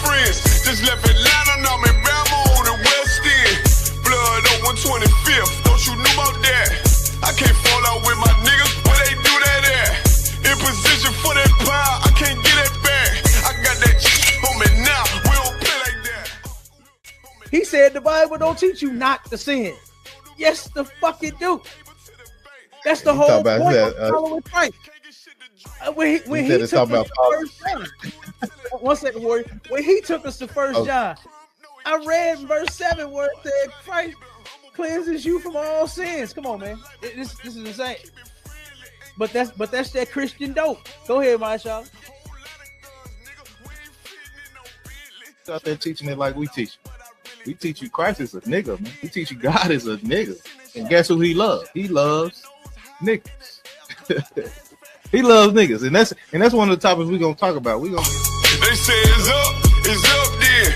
friends. Just left Atlanta, now I'm in Bama on the West End. Blood on 125th, don't you know about that? I can't fall out with my niggas, where they do that at? In position for that power, I can't get it back. I got that shit on me now, we don't play like that. He said the Bible don't teach you not to sin. Yes, the fuck it do. That's the whole point of following Christ. When he took us to First John. 1 second, Warrior. When he took us to First John, I read verse 7 where it said Christ cleanses you from all sins. Come on, man. This is insane. But that's that Christian dope. Go ahead, Marshawn. Out there teaching it like we teach. We teach you Christ is a nigga, man. We teach you God is a nigga. And guess who he loves? He loves niggas. He loves niggas. And that's one of the topics we're gonna talk about. They say it's up then.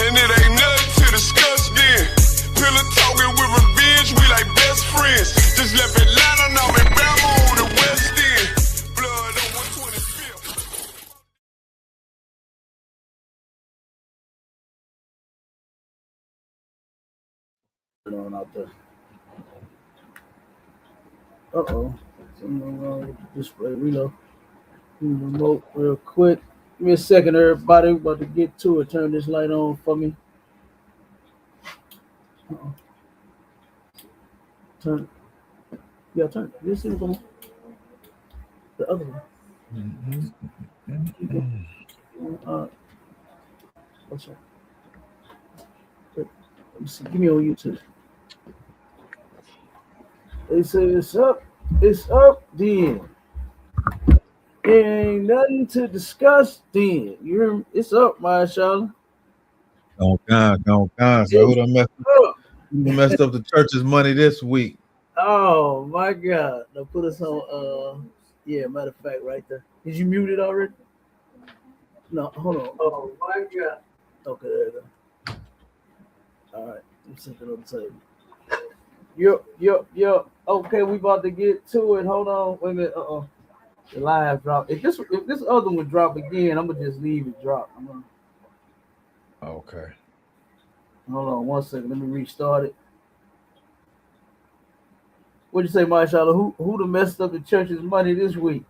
And it ain't nothing to discuss then. Pillar talking with revenge, we like best friends. Just left Atlanta, now I'm in Bama on the West End. Blood on 125th. On out there. Uh-oh. Something wrong with the display. Reload. Remote real quick. Give me a second, everybody. We're about to get to it. Turn this light on for me. Uh-oh. Turn. Yeah, turn. This is the other one. What's that? Let me see. Give me on YouTube. They say it's up. It's up then. Ain't nothing to discuss then. You hear me? It's up, Marshawn. Gone. So who done messed up the church's money this week? Oh my God. Now put us on matter of fact, right there. Did you mute it already? No, hold on. Oh my God. Okay, there you go. All right. I'm sitting on the table. Yo. Okay, we about to get to it. Hold on. Wait a minute. The live drop. If this other one drop again, I'm gonna just leave it drop. Okay. Hold on 1 second. Let me restart it. What'd you say, Marshawn? Who done messed up the church's money this week?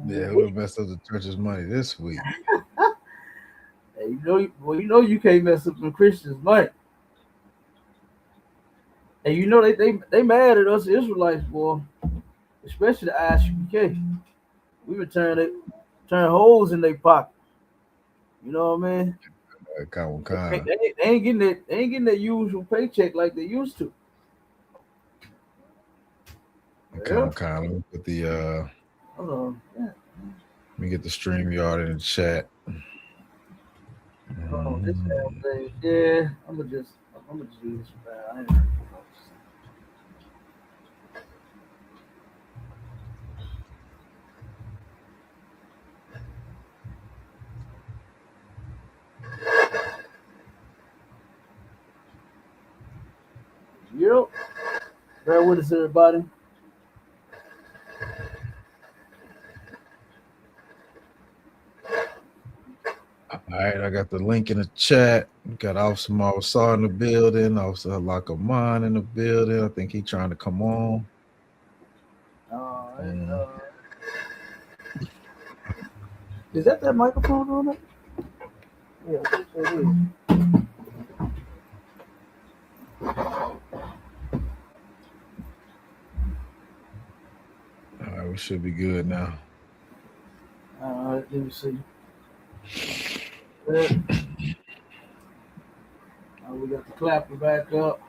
Yeah, who done messed up the church's money this week? Hey, you know you can't mess up the Christians' money. And you know they mad at us Israelites, boy, especially the ISUPK. We would turn holes in their pocket. You know what I mean? They ain't getting that usual paycheck like they used to. Kind of with the hold on. Yeah. Let me get the StreamYard in the chat. Oh, this damn thing. Yeah, I'm gonna just do this bad. Yep. Bear with us, everybody. All right, I got the link in the chat. We got Officer Marwasar in the building, Officer Halakaman in the building. I think he's trying to come on. All right. Is that microphone on it? Yeah, it is. All right, we should be good now. All right, let me see. We got the clapper back up.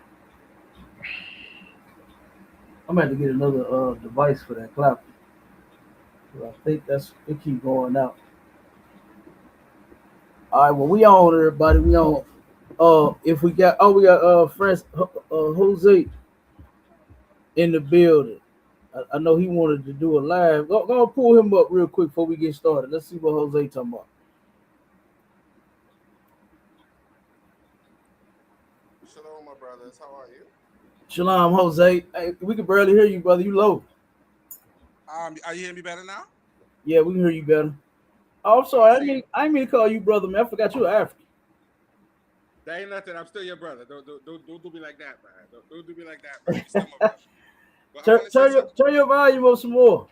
I'm going to have to get another device for that clapper. I think it keep going out. All right, well, we on, everybody. We on. If we got friends Jose in the building. I know he wanted to do a live. Go pull him up real quick before we get started. Let's see what Jose talking about. Shalom, my brothers. How are you? Shalom, Jose. Hey, we can barely hear you, brother. You low. Are you hearing me better now? Yeah, we can hear you better. Oh, I'm sorry. I didn't mean to call you brother, man. I forgot you were African. That ain't nothing. I'm still your brother. Don't do me like that, man. Don't do me like that, man. You're still my brother. Turn your volume up some more.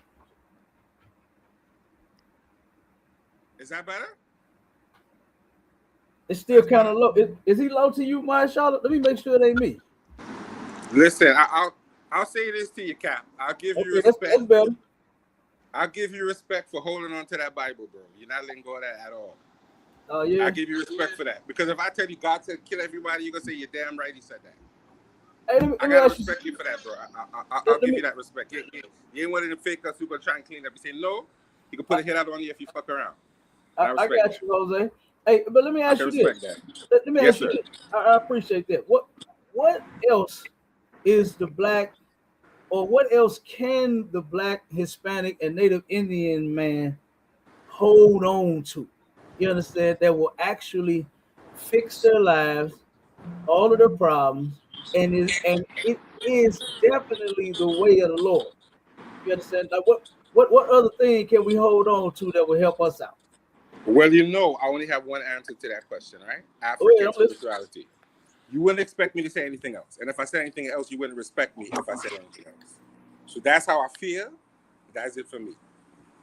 Is that better? It's still kind of low. Is he low to you, my Charlotte? Let me make sure it ain't me. Listen, I'll say this to you, Cap. I'll give you respect. That's better. I'll give you respect for holding on to that Bible, bro. You're not letting go of that at all. Oh yeah. I give you respect for that, because if I tell you God said kill everybody, you're gonna say you're damn right. He said that. Hey, I gotta respect you for that, bro. I'll give you that respect. You ain't one of the fakers who gonna try and clean up. You say no, you can put a hit out on you if you fuck around. I got you, Jose. Hey, but let me ask you this. Let me ask you this. I appreciate that. What else is the black, or what else can the black, Hispanic, and Native Indian man hold on to? You understand? That will actually fix their lives, all of their problems, and it is definitely the way of the Lord. You understand? Like what other thing can we hold on to that will help us out? Well, I only have one answer to that question, right? African spirituality. You wouldn't expect me to say anything else. And if I said anything else, you wouldn't respect me if I said anything else. So that's how I feel. That's it for me.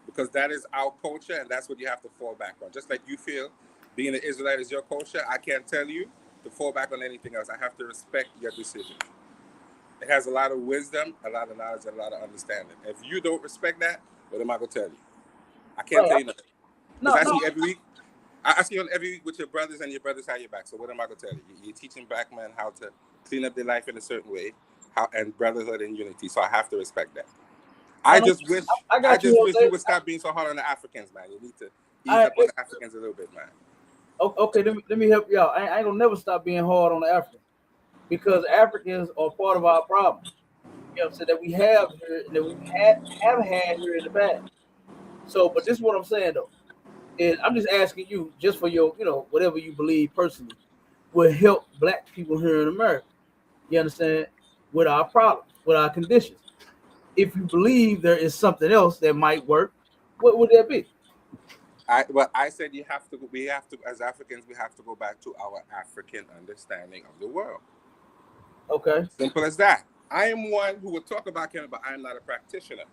Because that is our culture, and that's what you have to fall back on. Just like you feel being an Israelite is your culture, I can't tell you to fall back on anything else. I have to respect your decision. It has a lot of wisdom, a lot of knowledge, and a lot of understanding. If you don't respect that, what am I going to tell you? I can't tell you nothing. I see every week. I see you every week with your brothers, and your brothers have your back. So what am I going to tell you? You're teaching black men how to clean up their life in a certain way, and brotherhood and unity. So I have to respect that. I just wish you would stop being so hard on the Africans, man. You need to ease up on the Africans a little bit, man. Okay, let me help you out. I ain't gonna never stop being hard on the Africans, because Africans are part of our problem. You know what I'm saying? That we have here, that we have had here in the past. So, but this is what I'm saying though. And I'm just asking you, just for your, whatever you believe personally, will help black people here in America. You understand? With our problems, with our conditions. If you believe there is something else that might work, what would that be? I said we have to, as Africans, we have to go back to our African understanding of the world. Okay. Simple as that. I am one who will talk about Canada, but I am not a practitioner.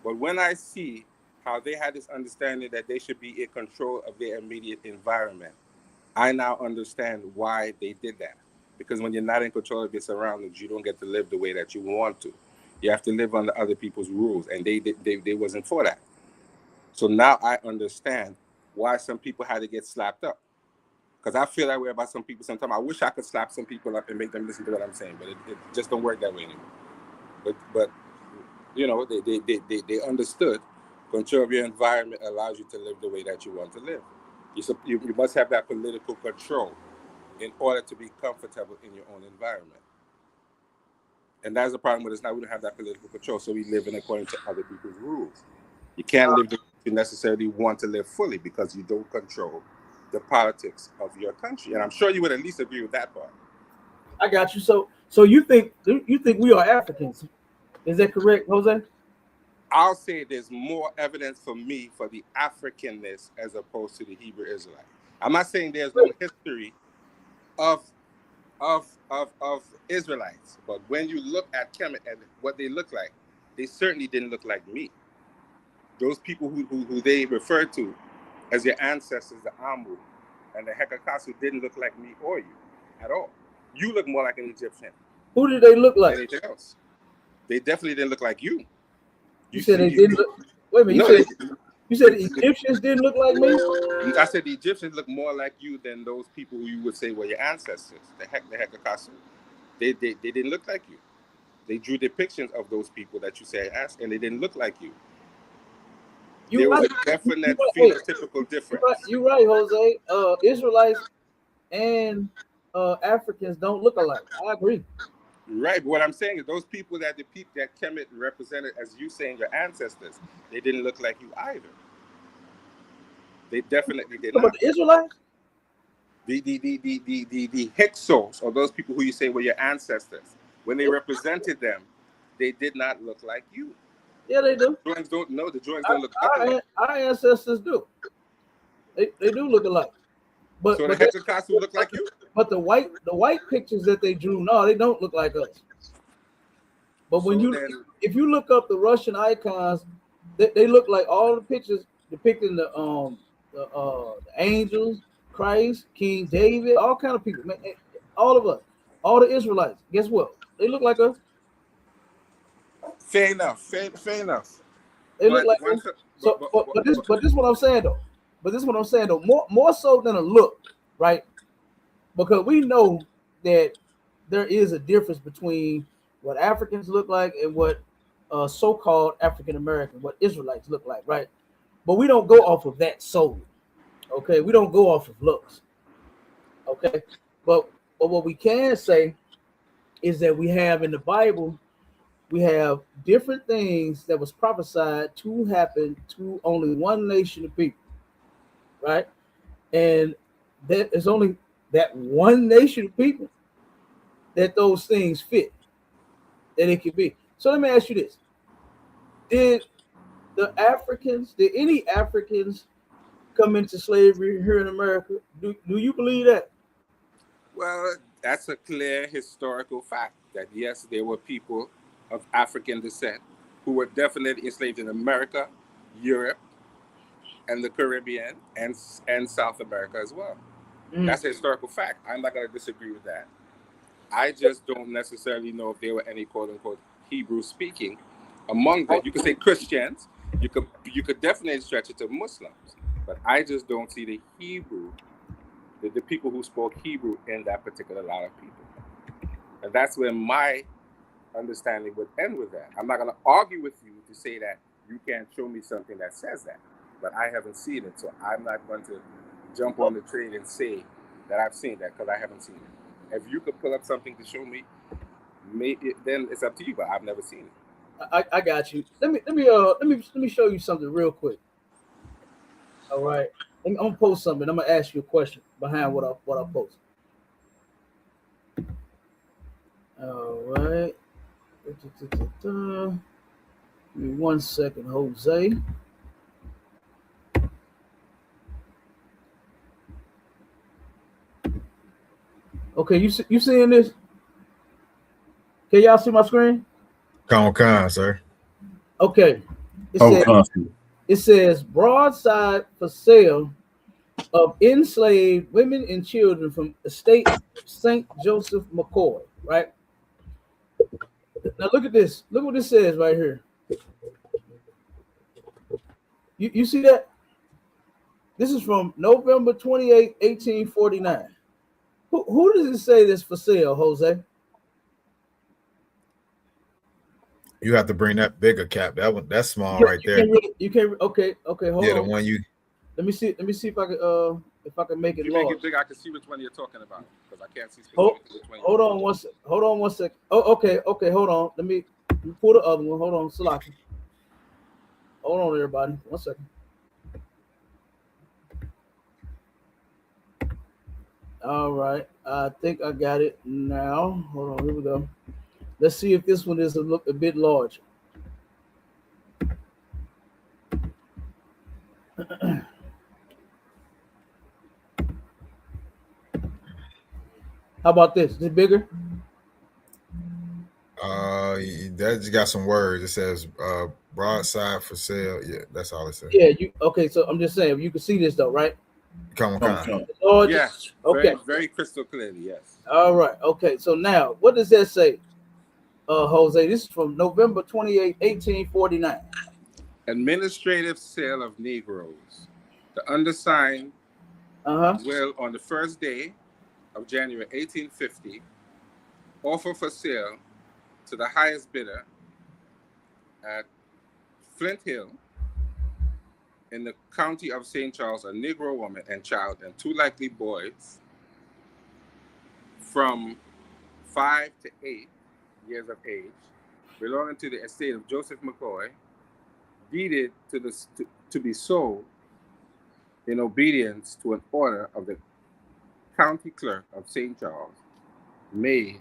But when I see how they had this understanding that they should be in control of their immediate environment, I now understand why they did that. Because when you're not in control of your surroundings, you don't get to live the way that you want to. You have to live under other people's rules, and they wasn't for that. So now I understand why some people had to get slapped up. Because I feel that way about some people sometimes. I wish I could slap some people up and make them listen to what I'm saying, but it just don't work that way anymore. But they understood control of your environment allows you to live the way that you want to live. You must have that political control in order to be comfortable in your own environment. And that's the problem with us now. We don't have that political control, so we live in according to other people's rules. You can't live the way you necessarily want to live fully because you don't control the politics of your country. And I'm sure you would at least agree with that part. I got you. So you think we are Africans? Is that correct, Jose? I'll say there's more evidence for me for the Africanness as opposed to the Hebrew Israelite. I'm not saying there's no history of Israelites, but when you look at Kemet and what they look like, they certainly didn't look like me. Those people who they refer to as your ancestors, the Amu and the Hekakasu, didn't look like me or you at all. You look more like an Egyptian. Who did they look like? Anything else? They definitely didn't look like you. You said they didn't look. Wait a minute. You said the Egyptians didn't look like me? I said the Egyptians look more like you than those people who you would say were your ancestors, the Hekakasu. They didn't look like you. They drew depictions of those people that you say asked, and they didn't look like you. There was a definite phenotypical difference. You're right, Jose. Israelites and Africans don't look alike. I agree. Right, but what I'm saying is those people that Kemet represented as you saying your ancestors, they didn't look like you either. They definitely did not. But the Israelites? The Hyksos, or those people who you say were your ancestors, when they represented them, they did not look like you. Yeah, they do. The Joins don't look like our ancestors do. They do look alike. But so the heads of costume look like you. But the white pictures that they drew, no, they don't look like us. But when if you look up the Russian icons, they look like all the pictures depicting the angels, Christ, King David, all kind of people, man, all of us, all the Israelites. Guess what? They look like us. Fair enough. They look like us. But this is what I'm saying though. More so than a look, right? Because we know that there is a difference between what Africans look like and what so-called African American, what Israelites look like, right? But we don't go off of that solely. Okay, we don't go off of looks. Okay, but what we can say is that we have in the Bible, we have different things that was prophesied to happen to only one nation of people, right? And that is only that one nation of people that those things fit, that it could be. So let me ask you this: did any Africans come into slavery here in America? Do you believe that? Well, that's a clear historical fact that yes, there were people of African descent who were definitely enslaved in America, Europe, and the Caribbean, and South America as well. That's a historical fact. I'm not going to disagree with that. I just don't necessarily know if there were any quote unquote Hebrew speaking among them. You could say Christians. You could definitely stretch it to Muslims, but I just don't see the Hebrew, the people who spoke Hebrew in that particular lot of people. And that's where my understanding would end with that. I'm not going to argue with you to say that you can't show me something that says that, but I haven't seen it, so I'm not going to jump on the train and say that I've seen that because I haven't seen it. If you could pull up something to show me, then it's up to you, but I've never seen it. I got you. Let me show you something real quick. All right, I'm gonna post something. I'm gonna ask you a question behind what I post. All right. Give me 1 second, Jose. Okay, you seeing this? Can y'all see my screen? Come on, sir. Okay. It says broadside for sale of enslaved women and children from estate St. Joseph McCoy, right? Now look at this. Look what this says right here. You see that? This is from November 28, 1849. Who does it say this for sale, Jose? You have to bring that bigger cap. That's small right there. You can't. Okay. Hold on. Yeah, the one you. Let me see if I can make it. You large. make it big. I can see which one you're talking about because I can't see. Hold on one second. Oh, okay. Hold on. Let me pull the other one. Hold on, Salaki. Hold on, everybody. 1 second. All right, I think I got it now. Hold on, here we go. Let's see if this one is a bit larger. How about this? Is it bigger? That got some words. It says broadside for sale. Yeah, that's all it says. Yeah, okay, so I'm just saying you can see this though, right? Come on. Yes. Okay. Very crystal clearly, yes. All right. Okay. So now what does that say? Jose, this is from November 28, 1849. Administrative sale of Negroes. The undersigned will, on the first day of January 1850, offer for sale to the highest bidder at Flint Hill in the county of St. Charles, a Negro woman and child and 2 likely boys from 5 to 8 years of age, belonging to the estate of Joseph McCoy, deeded to be sold in obedience to an order of the county clerk of St. Charles, made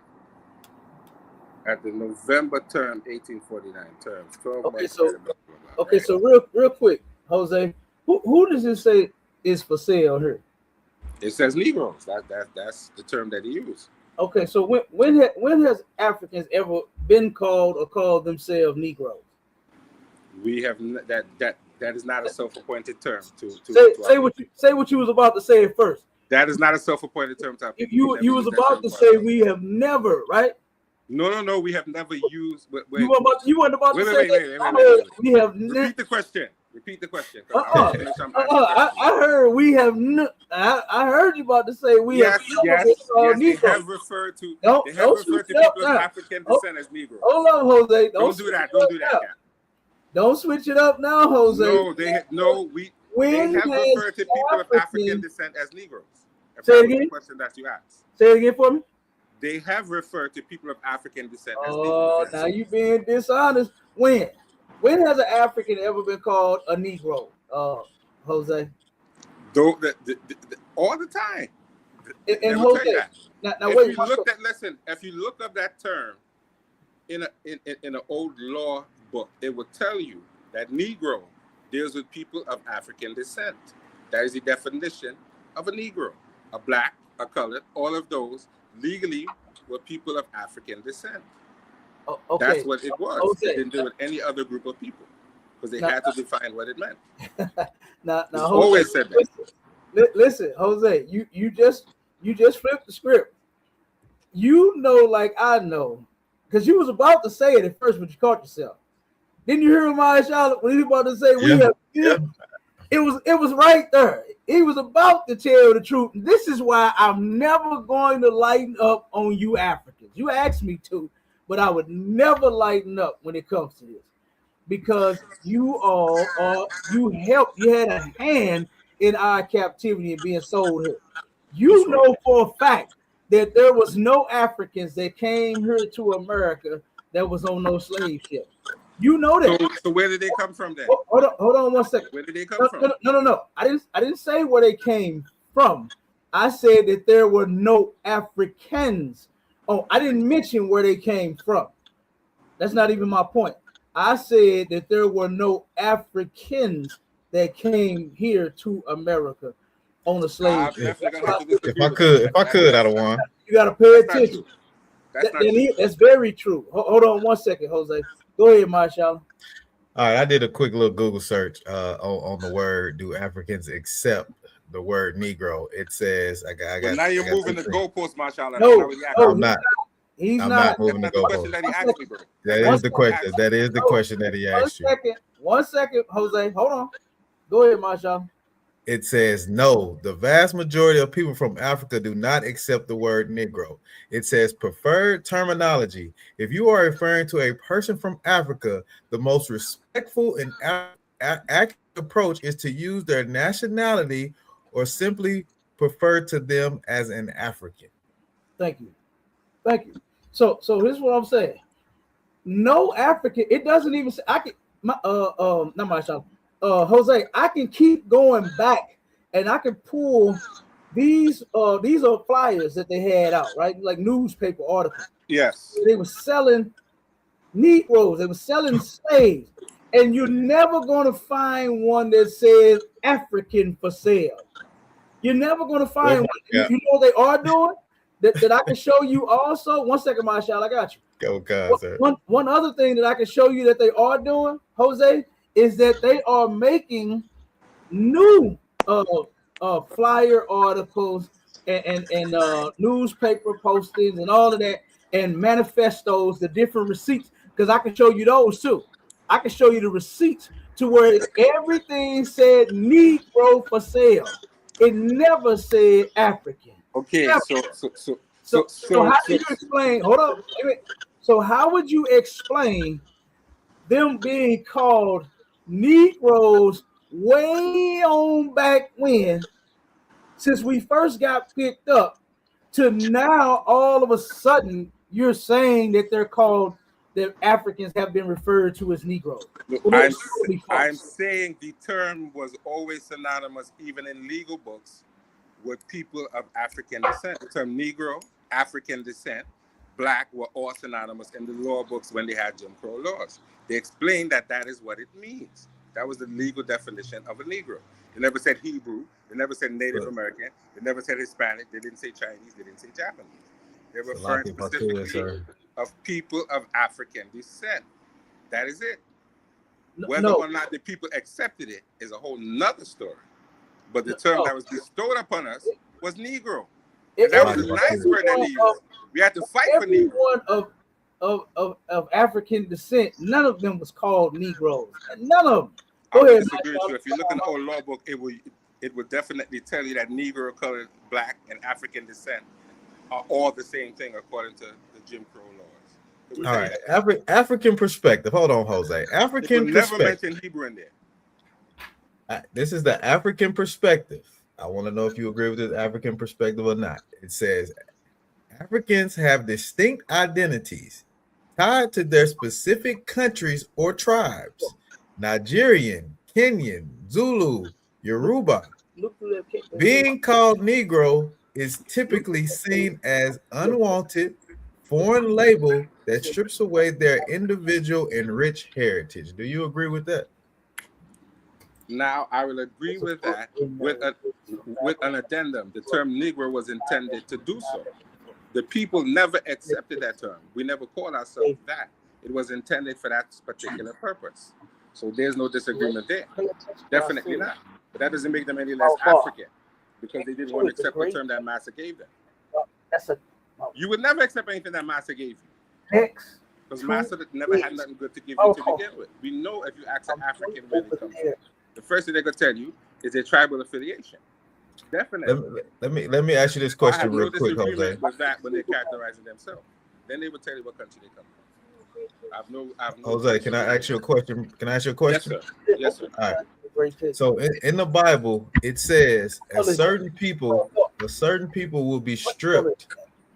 at the November term 1849 terms. 12 months. So real quick, Jose, who does it say is for sale here? It says Negroes. That's the term that he used. Okay, so when has Africans ever been called or called themselves Negroes? We have that is not a self-appointed term. Say what you was about to say at first. That is not a self-appointed term. You was about to say we have never, right? No. We have never used. You weren't about to say. Wait. We have. Repeat the question. I heard we have. I heard you about to say we have. Yes, they have referred to. They have referred to people of African descent as Negroes. Hold on, Jose. Don't do that. Don't do that. Don't switch it up now, Jose. They have referred to people of African descent as Negroes. Say it again. The question that you asked. Say it again for me. They have referred to people of African descent as Negroes. Oh, now you being dishonest. When has an African ever been called a Negro, Jose? All the time. And Jose, if you look up that term in an old law book, it will tell you that Negro deals with people of African descent. That is the definition of a Negro. A black, a colored, all of those legally were people of African descent. Okay. That's what it was. Okay. They didn't do with any other group of people because they had to define what it meant. now Jose, always said that. Listen, Jose, you just flipped the script. You know, like I know, because you was about to say it at first, but you caught yourself. Didn't you hear Marshall when he was about to say we have? Yeah. It was right there. He was about to tell the truth. This is why I'm never going to lighten up on you Africans. You asked me to, but I would never lighten up when it comes to this, because you had a hand in our captivity and being sold here. You know for a fact that there was no Africans that came here to America that was on no slave ship. You know that. So where did they come from then? Hold on 1 second. Where did they come from? No. I didn't say where they came from. I said that there were no Africans. Oh, I didn't mention where they came from. That's not even my point. I said that there were no Africans that came here to America on a slave ship. If I could, I'd have won. You got to pay attention. That's very true. Hold on 1 second, Jose. Go ahead, Marshall. All right, I did a quick little Google search on the word. Do Africans accept the word Negro? It says I got. Now you're moving the goalpost, Marshall. No, I'm not. I'm not moving the goalpost. That is the question. That is the question that he asked you. 1 second, Jose. Hold on. Go ahead, Marshall. It says no. The vast majority of people from Africa do not accept the word Negro. It says preferred terminology. If you are referring to a person from Africa, the most respectful and accurate approach is to use their nationality or simply refer to them as an African. Thank you. So here's what I'm saying. No African. It doesn't even say. I can. Not myself. Jose, I can keep going back and I can pull these are flyers that they had out, right? Like newspaper articles. Yes. They were selling Negroes, they were selling slaves, and you're never going to find one that says African for sale. You're never going to find one. Yeah. You know what they are doing? That I can show you also. 1 second, Marshall, I got you. Go, guys. One other thing that I can show you that they are doing, Jose, is that they are making new flyer articles and newspaper postings and all of that, and manifestos, the different receipts, because I can show you those too. I can show you the receipts to where everything said Negro for sale. It never said African. Okay, so how do you explain? Hold on. So how would you explain them being called Negroes way on back when, since we first got picked up, to now all of a sudden you're saying that they're called, that Africans have been referred to as Negroes? I'm saying the term was always synonymous, even in legal books, with people of African descent. The term Negro, African descent, Black were all synonymous in the law books when they had Jim Crow laws. They explained that is what it means. That was the legal definition of a Negro. They never said Hebrew. They never said Native American. They never said Hispanic. They didn't say Chinese. They didn't say Japanese. They were referring specifically of people of African descent. That is it. Whether or not the people accepted it is a whole nother story. But the term that was bestowed upon us was Negro. And that was a nice word that he used. We had to fight for Negro. Of African descent, none of them was called Negroes. None of them. I would disagree with you. If you look in the old law book, it would definitely tell you that Negro, colored, black, and African descent are all the same thing according to the Jim Crow laws. All right, African perspective. Hold on, Jose. African perspective. Never mention Hebrew in there. This is the African perspective. I want to know if you agree with this African perspective or not. It says Africans have distinct identities tied to their specific countries or tribes. Nigerian, Kenyan, Zulu, Yoruba. Being called Negro is typically seen as unwanted foreign label that strips away their individual and rich heritage. Do you agree with that? Now, I will agree with that with an addendum. The term Negro was intended to do so. The people never accepted that term. We never called ourselves that. It was intended for that particular purpose. So there's no disagreement there. Definitely not. But that doesn't make them any less African because they didn't want to accept the term that Master gave them. You would never accept anything that Master gave you. Because Master never had nothing good to give you to begin with. We know if you ask an African where they come from, the first thing they're going to tell you is their tribal affiliation. Definitely. Let me ask you this question real quick, Jose. With that when they're characterizing themselves, then they will tell you what country they come from. Jose, can I ask you a question? Can I ask you a question? Yes, sir. Yes, sir. All right. So in the Bible, it says certain people will be stripped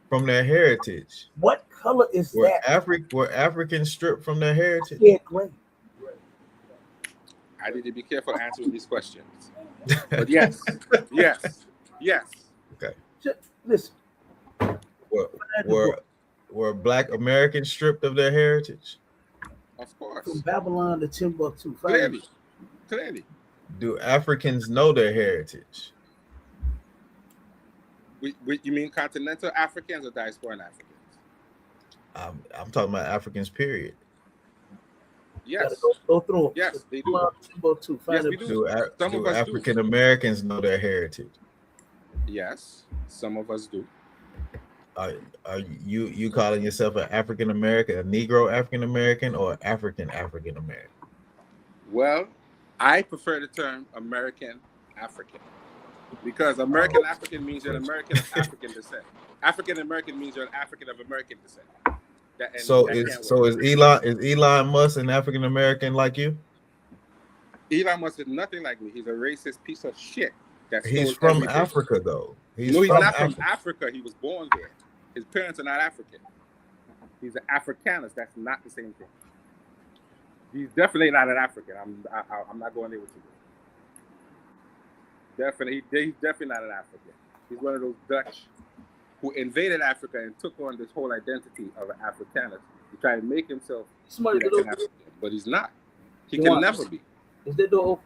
from their heritage. What color is that? Were Africans stripped from their heritage? Yeah, great. I need to be careful answering these questions. But yes. Okay. Listen. Were Black Americans stripped of their heritage? Of course. From Babylon to Timbuktu. Clearly. Do Africans know their heritage? You mean continental Africans or diasporan Africans? I'm talking about Africans, period. Yes. Go through them. Yes, they do. Yes, we do. Do African Americans know their heritage? Yes, some of us do. Are you calling yourself an African American, a Negro African American, or African American? Well, I prefer the term American African because American African means you're an American of African descent. African American means you're an African of American descent. Is Elon Musk an African American like you? Elon Musk is nothing like me. He's a racist piece of shit. He's from Africa, though. He's not from Africa. He was born there. His parents are not African. He's an Africanist. That's not the same thing. He's definitely not an African. I'm not going there with you. He's definitely not an African. He's one of those Dutch who invaded Africa and took on this whole identity of an Africanist. He tried to make himself an African, but he's not. He can never be. Is that dope?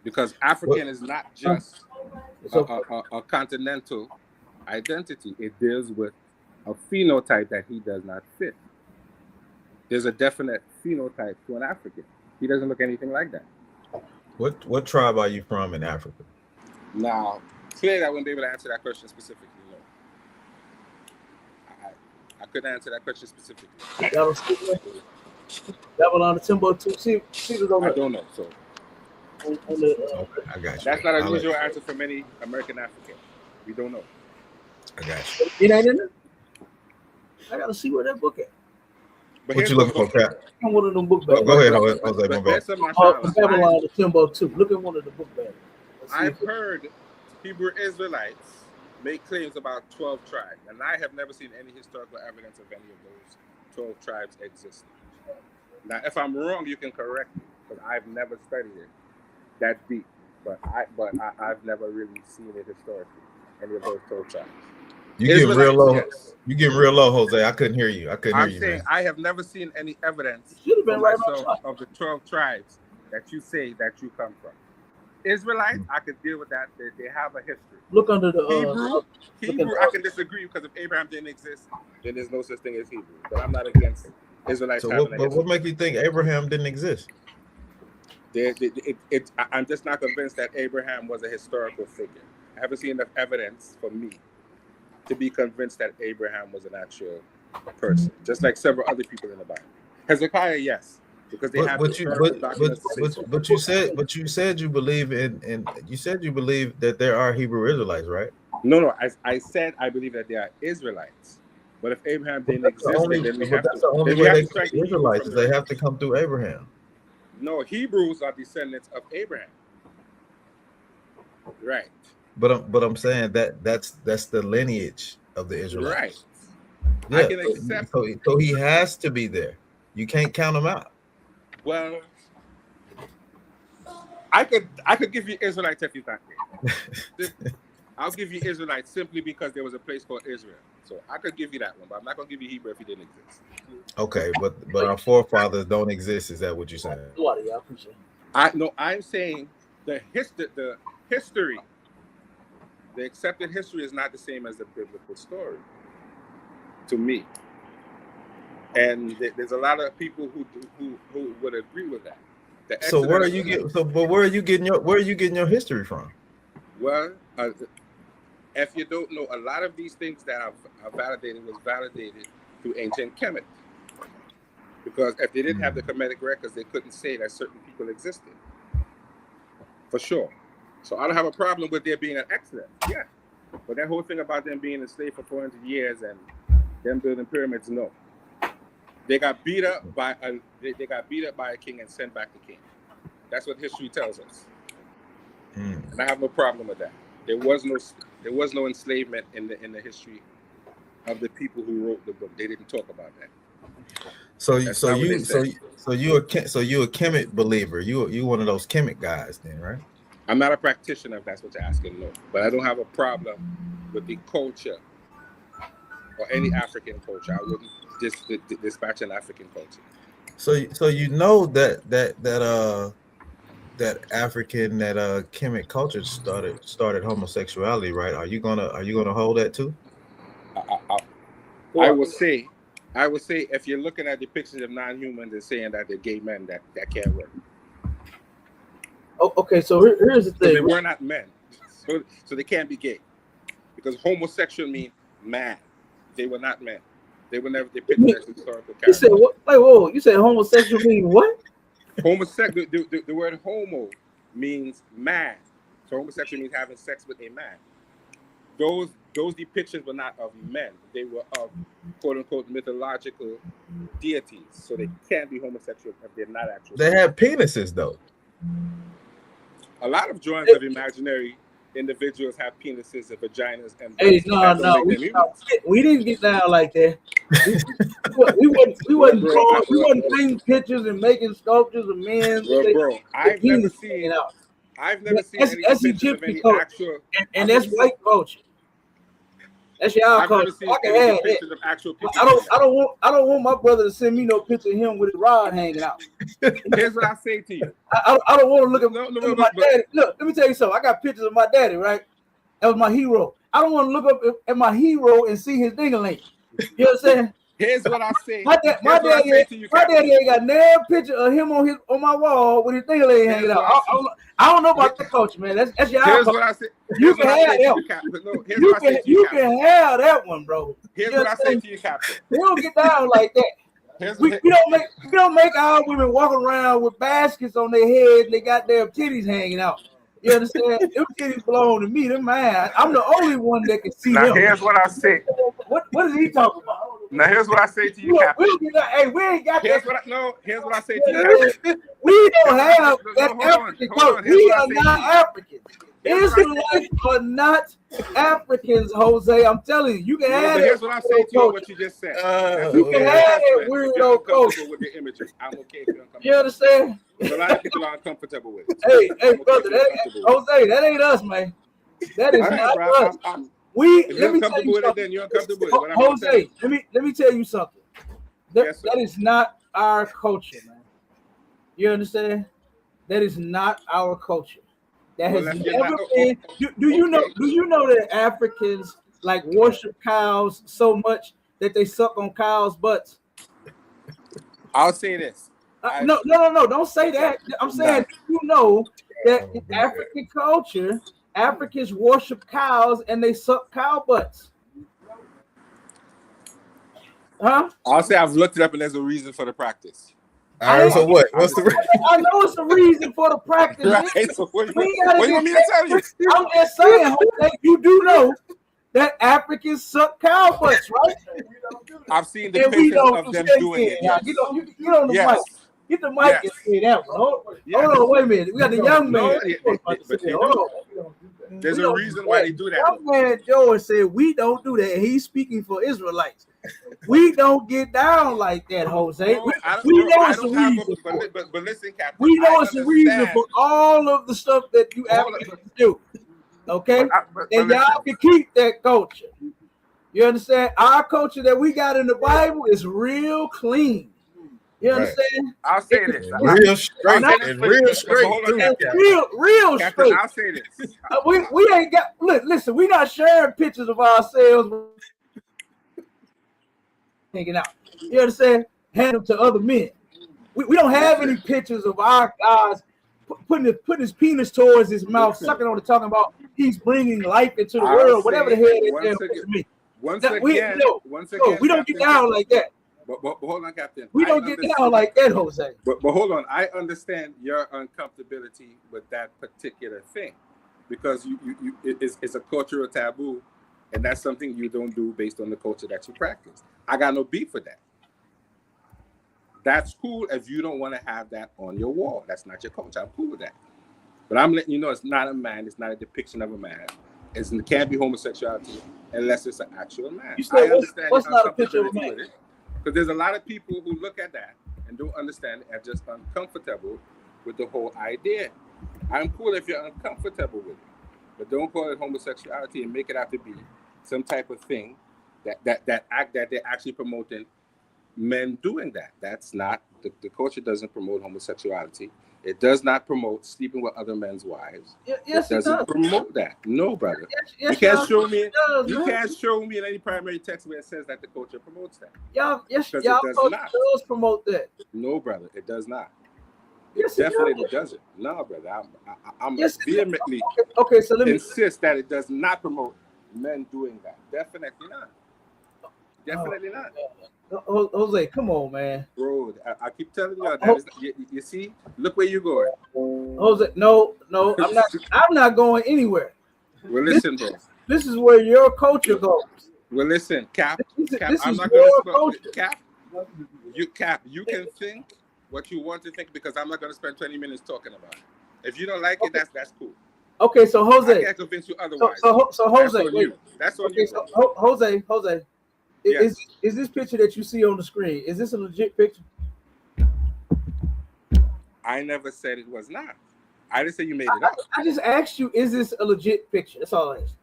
Because African is not just a continental identity. It deals with a phenotype that he does not fit. There's a definite phenotype to an African. He doesn't look anything like that. What tribe are you from in Africa? Now, clearly I wouldn't be able to answer that question specifically. No. I couldn't answer that question specifically. Babylon to Timbuktu. See I don't know. So I got you. That's not an unusual answer for many American Africans. We don't know. I got you. It ain't in there? I gotta see where that book at. But what you looking for, Cap? One of them book bags. Go ahead, Jose. Babylon to Timbuktu. Look at one of the book bags. I've heard Hebrew Israelites make claims about 12 tribes, and I have never seen any historical evidence of any of those 12 tribes existing. Now, if I'm wrong, you can correct me, because I've never studied it that deep. But I've never really seen it historically, any of those 12 tribes. You getting real low. Yes. You getting real low, Jose. I couldn't hear you. I'm saying I have never seen any evidence of the 12 tribes that you say that you come from. Israelites, I could deal with that. They have a history. Look under the Hebrew, I can disagree because if Abraham didn't exist, then there's no such thing as Hebrew. But I'm not against Israelites. So what make you think Abraham didn't exist? I'm just not convinced that Abraham was a historical figure. I haven't seen enough evidence for me to be convinced that Abraham was an actual person, just like several other people in the Bible. Hezekiah, yes, because they have. But you said you believe in you said you believe that there are Hebrew Israelites, right? No. I said I believe that there are Israelites. But if Abraham didn't exist, then we have to. That's the only way they can be Israelites. They have to come through Abraham. No, Hebrews are descendants of Abraham. Right. But I'm saying that's the lineage of the Israelites. Right. Yeah. I can accept. So he has to be there. You can't count him out. Well, I could give you Israelites if you think. I'll give you Israelites simply because there was a place called Israel. So I could give you that one, but I'm not gonna give you Hebrew if he didn't exist. Okay, but our forefathers don't exist. Is that what you're saying? I'm saying the history, the accepted history is not the same as the biblical story. To me, and there's a lot of people who would agree with that. So where are you getting your history from? Well, if you don't know, a lot of these things that are validated was validated through ancient Kemet. Because if they didn't have the Kemetic records, they couldn't say that certain people existed. For sure. So I don't have a problem with there being an Exodus. Yeah. But that whole thing about them being enslaved for 400 years and them building pyramids, no. They got beat up by a king and sent back the king. That's what history tells us. And I have no problem with that. There was no enslavement in the history of the people who wrote the book. They didn't talk about that. So you're a Kemet believer. You one of those Kemet guys, then, right? I'm not a practitioner, if that's what you're asking. No, but I don't have a problem with the culture or any African culture. I wouldn't just dispatch an African culture. So you know that African Kemet culture started homosexuality, right? Are you gonna hold that too? I would say if you're looking at depictions of non-humans and saying that they're gay men, that can't work. Oh, okay, so here's the thing. They were not men, so they can't be gay, because homosexual means man. They were not men. They were never depicted as historical characters. You said what? Like, whoa! You said homosexual means what? Homosexual. The word homo means man. So homosexual means having sex with a man. Those depictions were not of men. They were of quote unquote mythological deities. So they can't be homosexual if they're not actual. They have penises though. A lot of drawings of imaginary individuals have penises and vaginas and no, we didn't get down like that. we wasn't painting pictures and making sculptures of men. Bro, I've never seen any pictures of any actual, and that's white culture. That's y'all culture. I can have that. Of actual I don't want my brother to send me no picture of him with his rod hanging out. Here's what I say to you. I don't want to look at my daddy. Look, let me tell you something. I got pictures of my daddy, right? That was my hero. I don't want to look up at my hero and see his ding-a-ling. You know what I'm saying? Here's what I say. My daddy ain't got no picture of him on my wall with his ding-a-ling hanging out. I don't know about that culture, man. That's your Here's what I say. You can have that. You can have that one, bro. Here's what I say to you, Captain. We don't get down like that. We don't make our women walk around with baskets on their head and they got their titties hanging out. You understand? Them titties belong to me. They're mine. I'm the only one that can see them. Now here's what I say. What is he talking about? Now here's what I say to you, Captain. We ain't got that. Here's what I say to you, Captain. We don't have that African culture. We are not Africans. Israelites are not Africans, Jose. I'm telling you, you can have. Here's what I say to you. What you just said. You can have that weirdo culture with the imagery. I'm okay if you're uncomfortable. You understand? A lot of people are uncomfortable with it. Hey, brother, Jose, that ain't us, man. That is not us. Let me tell you something. You're uncomfortable with it. Jose, let me tell you something. That is not our culture, man. You understand? That is not our culture. That has never been. Do you know that Africans like worship cows so much that they suck on cows' butts? I'll say this. No, don't say that. I'm saying you know that in African culture, Africans worship cows and they suck cow butts. Huh? I'll say I've looked it up and there's a reason for the practice. All right, so what? What's the reason? I know it's a reason for the practice. Right, so what do you want me to tell you? I'm just saying, you do know that Africans suck cow butts, right? I've seen the pictures of them doing it. Yes. Get on the mic. Get the mic and say that one. Hold on, wait a minute. We got the young man. There's a reason why they do that. Young man Joe said we don't do that. He's speaking for Israelites. We don't get down like that, Jose. We know it's a reason. But listen, Captain. We know it's a reason for all of the stuff that you Africans do. Okay? And y'all can keep that culture. You understand? Our culture that we got in the Bible is real clean. You understand? I'll say this. Real straight. Real straight. Real Captain, straight. I'll say this. We ain't got. Listen, we not sharing pictures of ourselves hanging out. You understand? Hand them to other men. We don't have any pictures of our guys putting his penis towards his mouth, sucking on it, talking about he's bringing life into the world. Whatever the hell it is. Once again, we don't get down like that. But hold on, Captain. We don't get down like that, Jose. But hold on. I understand your uncomfortability with that particular thing because it's a cultural taboo, and that's something you don't do based on the culture that you practice. I got no beef with that. That's cool if you don't want to have that on your wall. That's not your culture. I'm cool with that. But I'm letting you know it's not a man. It's not a depiction of a man. It can't be homosexuality unless it's an actual man. You said, what's not a picture of a man? Because there's a lot of people who look at that and don't understand it and just uncomfortable with the whole idea. I'm cool if you're uncomfortable with it, but don't call it homosexuality and make it out to be some type of thing that they're actually promoting men doing that. That's not the culture doesn't promote homosexuality. It does not promote sleeping with other men's wives. Yes, it doesn't promote that. No, brother. Yes, you can't show me. You can't show me in any primary text where it says that the culture promotes that. Y'all culture does promote that. No, brother, it does not. Yes, it definitely doesn't. No, brother, I'm vehemently so let me insist that it does not promote men doing that. Definitely not. Definitely not. Jose, come on, man. Bro, I keep telling you that. You see, look where you're going. Jose, no, I'm not going anywhere. Well, listen, bro. This is where your culture goes. Well, listen, Cap. I'm not going to Cap. You can think what you want to think because I'm not going to spend 20 minutes talking about it. If you don't like it, that's cool. Okay, so Jose, I can't convince you otherwise. So Jose, that's on you. You. So Jose. Yes. Is this picture that you see on the screen? Is this a legit picture? I never said it was not. I didn't say you made it up. I just asked you, is this a legit picture? That's all I asked.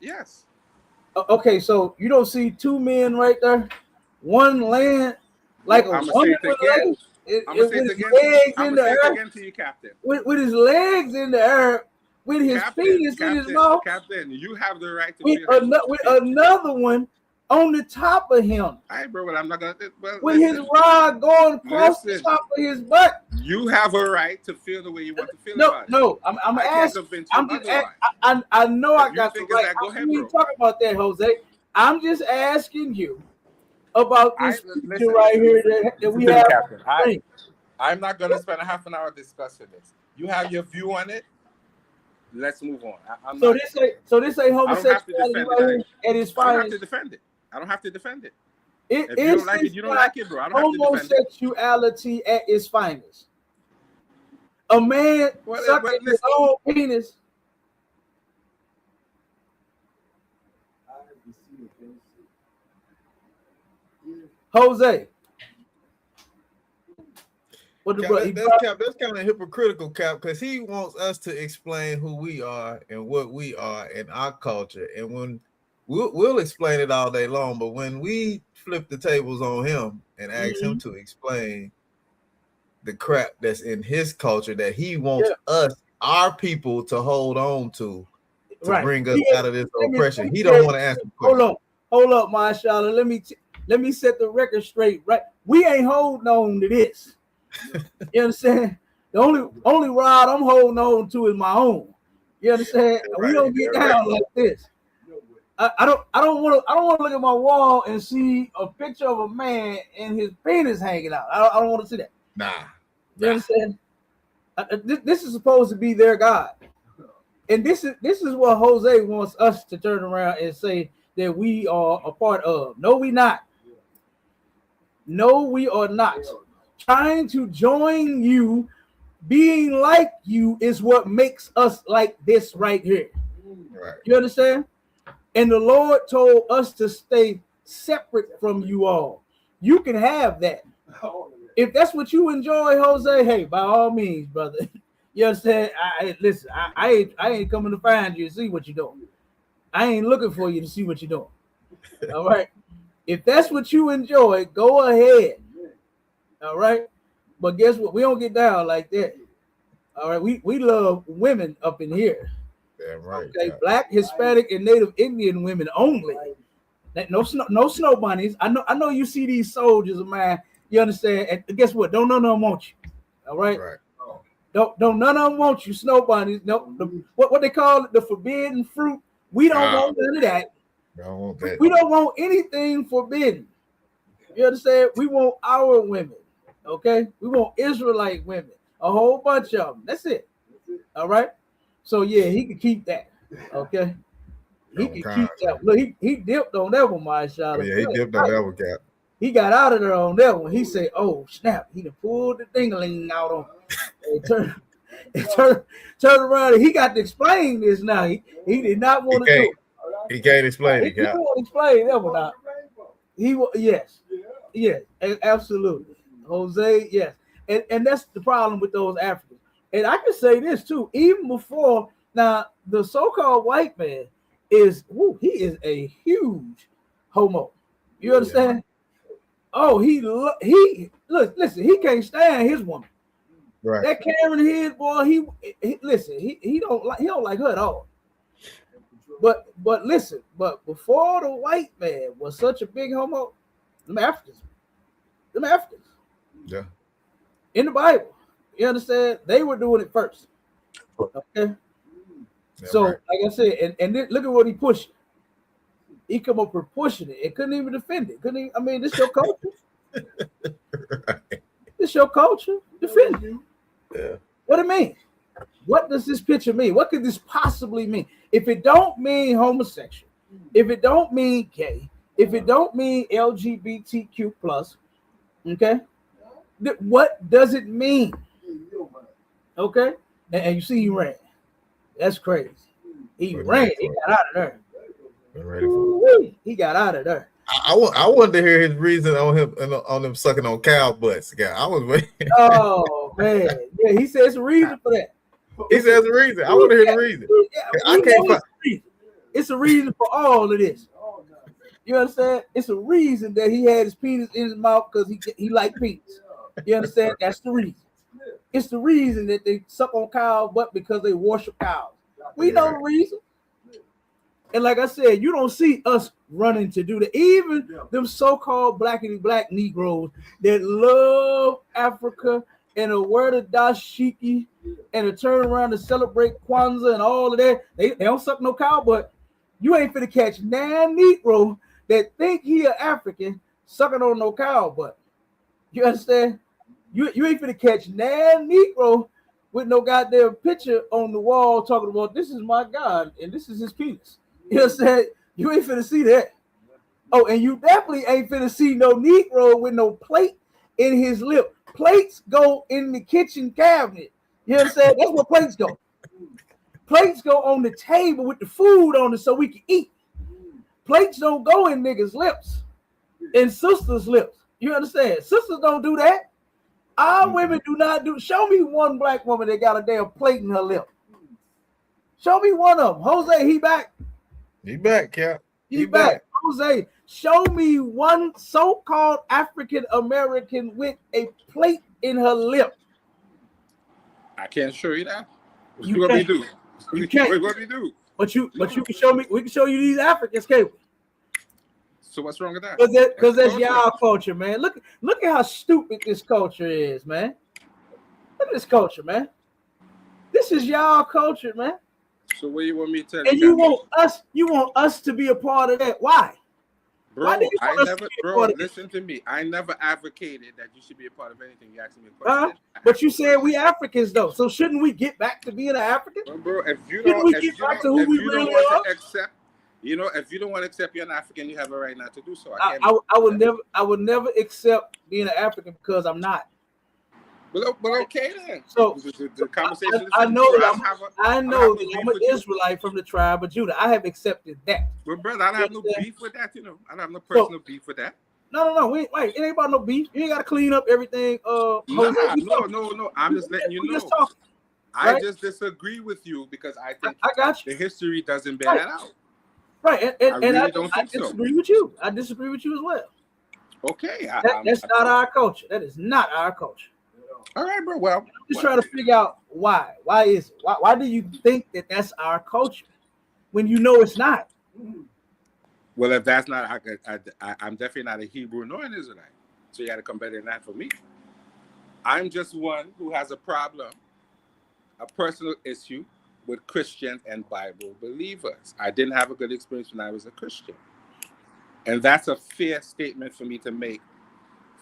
Yes. Okay, so you don't see two men right there? One laying like a woman with legs. I'm going to say it again to you, Captain. With his legs in the air, with his penis in his mouth. Captain, you have the right to with another one on the top of him. All right, bro, but I'm not gonna. With his rod going across the top of his butt. You have a right to feel the way you want to feel about it. No, I'm asking. I know I got the right. I'm not talking about that, Jose. I'm just asking you about this picture right here that we have. I'm not gonna spend a half an hour discussing this. You have your view on it. Let's move on. So this ain't homosexuality right here at its finest. I don't have to defend it. I don't have to defend it. If you don't like it, you don't like it, bro. I don't have to defend it. Homosexuality at its finest. A man sucking his own penis. Jose. That's kind of hypocritical, Cap, because he wants us to explain who we are and what we are in our culture. And when we'll explain it all day long, but when we flip the tables on him and ask him to explain the crap that's in his culture that he wants us, our people, to hold on to bring us out of this oppression. He don't want to answer. Hold up, Mashallah. Let me set the record straight. Right, we ain't holding on to this. You understand? The only rod I'm holding on to is my own. You understand? We don't get down like this. I don't want to look at my wall and see a picture of a man and his penis hanging out. I don't want to see that. Nah. You understand? This is supposed to be their God, and this is what Jose wants us to turn around and say that we are a part of. No, we not. No, we are not. Trying to join you, being like you, is what makes us like this right here. Right. You understand? And the Lord told us to stay separate from you all. You can have that. If that's what you enjoy, Jose, hey, by all means, brother. You understand? Listen, I ain't coming to find you to see what you're doing. I ain't looking for you to see what you're doing. All right? If that's what you enjoy, go ahead. All right? But guess what? We don't get down like that. All right? We love women up in here. Yeah, right. Okay, Black, Hispanic, and Native Indian women only. No snow bunnies. I know you see these soldiers of mine. You understand? And guess what? Don't none of them want you. All right. Right. Don't none of them want you. Snow bunnies. No. What they call it, the forbidden fruit. We don't want none of that. We don't want anything forbidden. You understand? We want our women. Okay. We want Israelite women. A whole bunch of them. That's it. All right. So yeah, he can keep that. Okay. He can keep that. Look, he dipped on that one, Mashallah. Yeah, he dipped on that one, Cap. He got out of there on that one. He said, "Oh snap!" He done pulled the ding-a-ling out on him. And turn around. And he got to explain this now. He did not want to do it. He can't explain it. He can't explain that one out. Yes, absolutely, Jose. Yes, and that's the problem with those Africans. And I can say this too. Even before now, the so-called white man is he is a huge homo. You understand? Oh, listen, he can't stand his woman. Right. That Karen his boy, he don't like her at all. But listen, before the white man was such a big homo, them Africans. Yeah. In the Bible, you understand? They were doing it first. Okay. Yeah, so, right. Like I said, and look at what he pushed. He come up with pushing it and couldn't even defend it. This your culture. Right. This your culture. Defend it. Yeah. What it mean? What does this picture mean? What could this possibly mean? If it don't mean homosexual, if it don't mean gay, if it don't mean LGBTQ+, okay, what does it mean? Okay, and you see he ran. That's crazy. He ran. He got out of there. He got out of there. I wanted to hear his reason on him sucking on cow butts. Yeah, I was waiting. Oh man, yeah, he says a reason for that. He says a reason. I want to hear the reason. I can't find. It's a reason for all of this. You understand? It's a reason that he had his penis in his mouth because he liked penis. You understand? That's the reason. It's the reason that they suck on cow butt because they worship cows. We know the reason. And like I said, you don't see us running to do that. Even them so-called blackity black Negroes that love Africa and a word of dashiki and a turn around to celebrate Kwanzaa and all of that, they don't suck no cow butt. You ain't finna catch nan Negro that think he an African sucking on no cow butt. You understand? You ain't finna catch nan Negro with no goddamn picture on the wall talking about this is my God and this is his penis. You understand? You ain't finna see that. Oh, and you definitely ain't finna see no Negro with no plate in his lip. Plates go in the kitchen cabinet. You understand? That's where plates go. Plates go on the table with the food on it so we can eat. Plates don't go in niggas' lips, in sisters' lips. You understand? Sisters don't do that. Our women do not do. Show me one black woman that got a damn plate in her lip. Show me one of them. Jose, he back. He back, Cap. He back. Jose, Show me one so-called African American with a plate in her lip. I can't show you that. What You want me can't. to do? You can't. What want me to do? But you can show me. We can show you these Africans, cable. So what's wrong with that? Because that's y'all culture, man. Look at how stupid this culture is, man. Look at this culture, man. This is y'all culture, man. So what do you want me to tell you? And you want us to be a part of that. Why? Bro, listen to me. I never advocated that you should be a part of anything. You asked me a question. But you said we Africans though. So shouldn't we get back to being an African? Bro, if you don't want to accept, if you don't want to accept you're an African, you have a right not to do so. I would never accept being an African because I'm not. But okay then. So the conversation. I know that I'm an Israelite from the tribe of Judah. I have accepted that. But brother, I don't have no beef with that. I don't have no personal beef with that. No. Wait, it ain't about no beef. You ain't got to clean up everything. No. I'm just letting you know. I just disagree with you because I think I got you. The history doesn't bear that out. Right, I disagree with you. I disagree with you as well. Okay, that's not our culture. That is not our culture. All right, bro. Well, I'm just trying to figure out why. Why is it? Why do you think that that's our culture when you know it's not? Well, if that's not, I'm definitely not a Hebrew nor an Israelite. So you got to come better than that for me. I'm just one who has a problem, a personal issue with Christian and Bible believers. I didn't have a good experience when I was a Christian. And that's a fair statement for me to make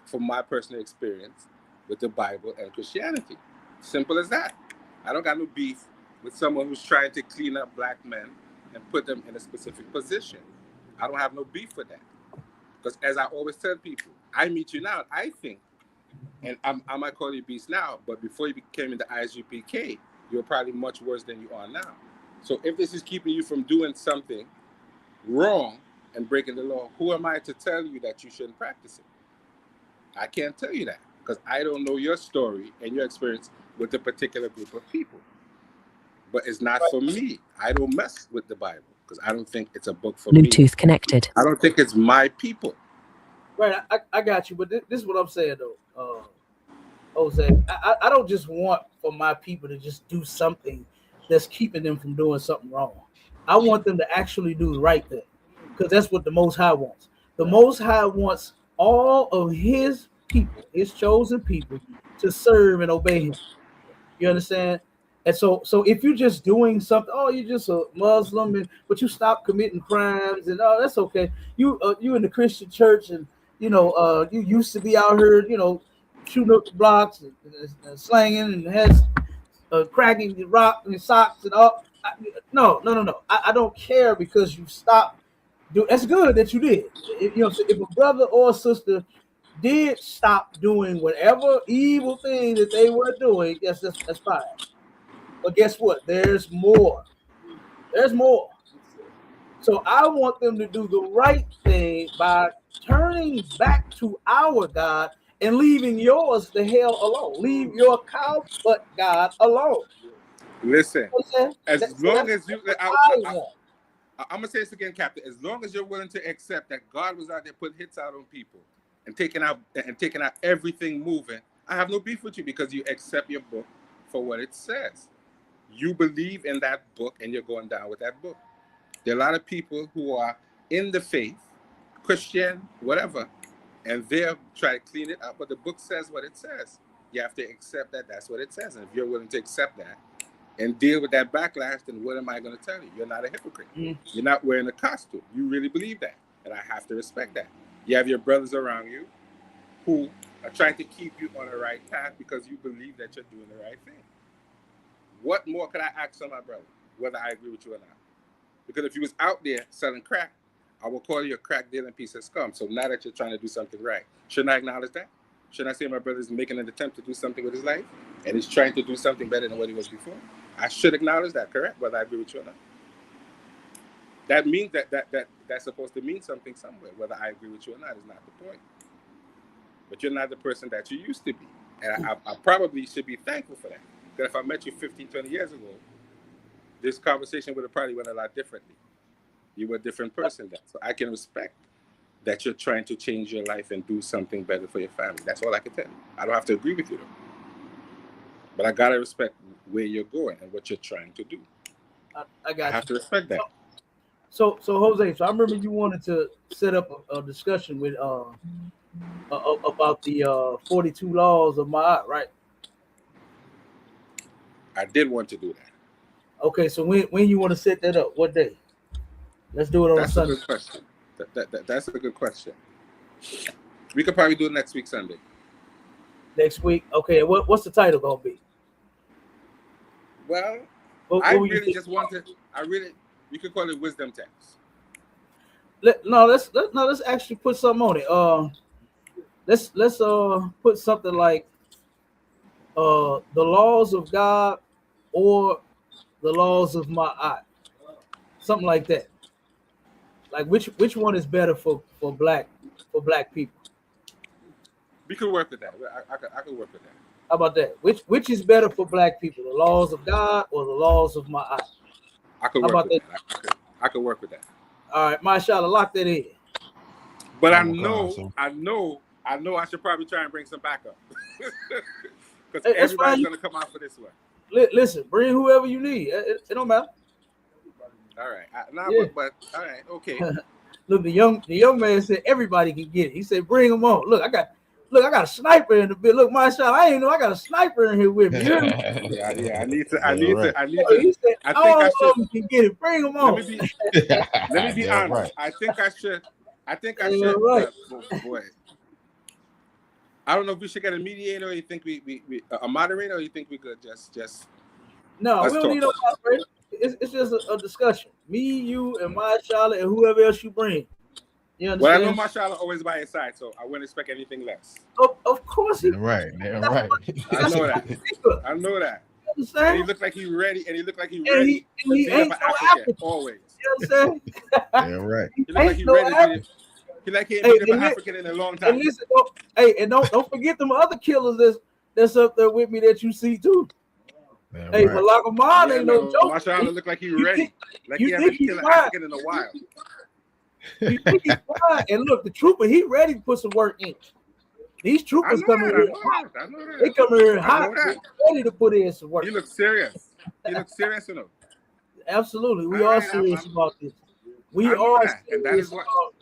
from my personal experience with the Bible and Christianity. Simple as that. I don't got no beef with someone who's trying to clean up black men and put them in a specific position. I don't have no beef with that. Because as I always tell people, I meet you now, I think, and I might call you beast now, but before you became in the ISUPK, you're probably much worse than you are now. So if this is keeping you from doing something wrong and breaking the law, who am I to tell you that you shouldn't practice it? I can't tell you that because I don't know your story and your experience with a particular group of people. But it's not for me. I don't mess with the Bible because I don't think it's a book for me. Bluetooth connected. I don't think it's my people. Right, I got you, but this is what I'm saying though, Jose. I don't just want for my people to just do something that's keeping them from doing something wrong. I want them to actually do the right thing because that's what the Most High wants. The Most High wants all of His people, His chosen people, to serve and obey Him. You understand? And so if you're just doing something, you're just a Muslim, but you stop committing crimes, and that's okay. You in the Christian church, and you used to be out here, shooting up the blocks and slanging and has cracking the rock and socks and all. No. I don't care because you stopped. That's good that you did. If a brother or a sister did stop doing whatever evil thing that they were doing, yes, that's fine. But guess what? There's more. There's more. So I want them to do the right thing by turning back to our God and leaving yours the hell alone. Leave your cow butt God alone. Listen, I'm gonna say this again, Captain. As long as you're willing to accept that God was out there putting hits out on people and taking out everything moving, I have no beef with you because you accept your book for what it says. You believe in that book and you're going down with that book. There are a lot of people who are in the faith, Christian, whatever, and they'll try to clean it up, but the book says what it says. You have to accept that that's what it says. And if you're willing to accept that and deal with that backlash, then what am I going to tell you? You're not a hypocrite. You're not wearing a costume. You really believe that, and I have to respect that. You have your brothers around you who are trying to keep you on the right path because you believe that you're doing the right thing. What more could I ask on my brother, whether I agree with you or not? Because if you was out there selling crack, I will call you a crack dealing piece of scum. So now that you're trying to do something right, shouldn't I acknowledge that? Shouldn't I say my brother's making an attempt to do something with his life and he's trying to do something better than what he was before? I should acknowledge that, correct? Whether I agree with you or not. That means that's supposed to mean something somewhere. Whether I agree with you or not is not the point. But you're not the person that you used to be. And I probably should be thankful for that. Because if I met you 15, 20 years ago, this conversation would have probably went a lot differently. You were a different person then. So I can respect that you're trying to change your life and do something better for your family. That's all I can tell you. I don't have to agree with you, though. But I got to respect where you're going and what you're trying to do. I got have to respect that. So Jose, so I remember you wanted to set up a discussion with about the 42 laws of Ma'at, right? I did want to do that. Okay, so when you want to set that up? What day? Let's do it on Sunday. That's a good question. That's a good question. We could probably do it next week Sunday. Next week, okay. What's the title gonna be? Well, we could call it wisdom text. Let's actually put something on it. Let's put something like the laws of God or the laws of Ma'at, something like that. Like which one is better for black people? We could work with that. I could work with that. How about that? Which is better for black people, the laws of God or the laws of Ma'at? I could work with that. I could work with that. All right, mashallah, lock that in. But I know I should probably try and bring some backup. Because everybody's gonna come out for this one. Listen, bring whoever you need. It don't matter. All right. But all right, okay. Look, the young man said everybody can get it. He said, bring them on. Look, I got a sniper in the bit. Look, mashallah, I ain't know I got a sniper in here with me. Yeah, I need to. He said, I think all of them can get it. Bring them on. Let me be honest. Right. I think I should. Right. Boy. I don't know if we should get a mediator, or you think we a moderator, or you think we could just. No, we don't need no moderator. It's just a discussion. Me, you, and mashallah, and whoever else you bring. You understand? Well, I know mashallah always by his side, so I wouldn't expect anything less. Of course he. Right. I know that. And he looked like he ready. And he ain't no African. Always. You know what I'm saying? Yeah, right. He looked like he ready. He like he ain't been an African in a long time. And listen, don't forget them other killers that's up there with me that you see too. Yeah, hey, right. Malak Ahmad ain't no joke. Mashallah look like he ready. Like he haven't killed an African in a while. You think he's fine? And look, the trooper, he ready to put some work in. These troopers coming here hot. They come here hot, ready to put in some work. He looks serious. Enough. Absolutely, we are serious about this. We are serious about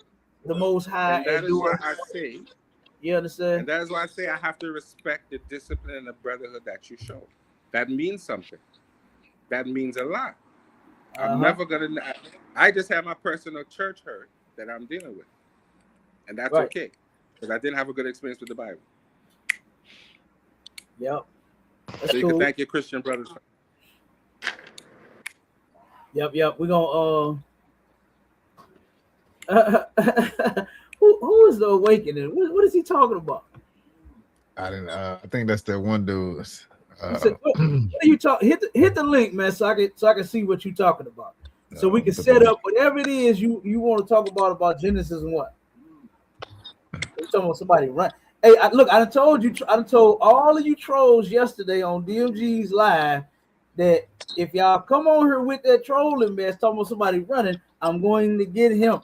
the Most High. And that is why I say. You understand? And that is why I say I have to respect the discipline and the brotherhood that you show. That means something. That means a lot. I'm never gonna. I just have my personal church hurt that I'm dealing with, and that's okay because I didn't have a good experience with the Bible. Yep. So you can thank your Christian brothers. Yep. We're gonna. Who is the awakening? What is he talking about? I didn't. I think that's that one dude. Said, what are you talk? Hit the link, man, so I can see what you're talking about. So we can set up whatever it is you want to talk about Genesis and what. You're talking about somebody run. Hey, I done told all of you trolls yesterday on DMG's live that if y'all come on here with that trolling mess, talking about somebody running, I'm going to get him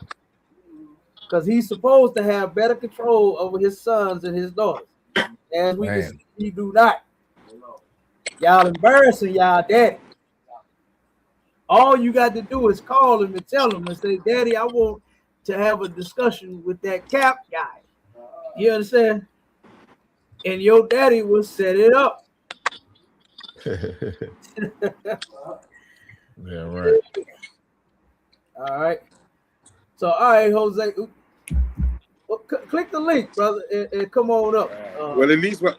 because he's supposed to have better control over his sons and his daughters. As we can see, he do not. Y'all embarrassing y'all daddy. All you got to do is call him and tell him and say, Daddy, I want to have a discussion with that Cap guy. You understand? And your daddy will set it up. Yeah, right. All right. So, all right, Jose. Well, click the link, brother, and come on up. Well, at least what?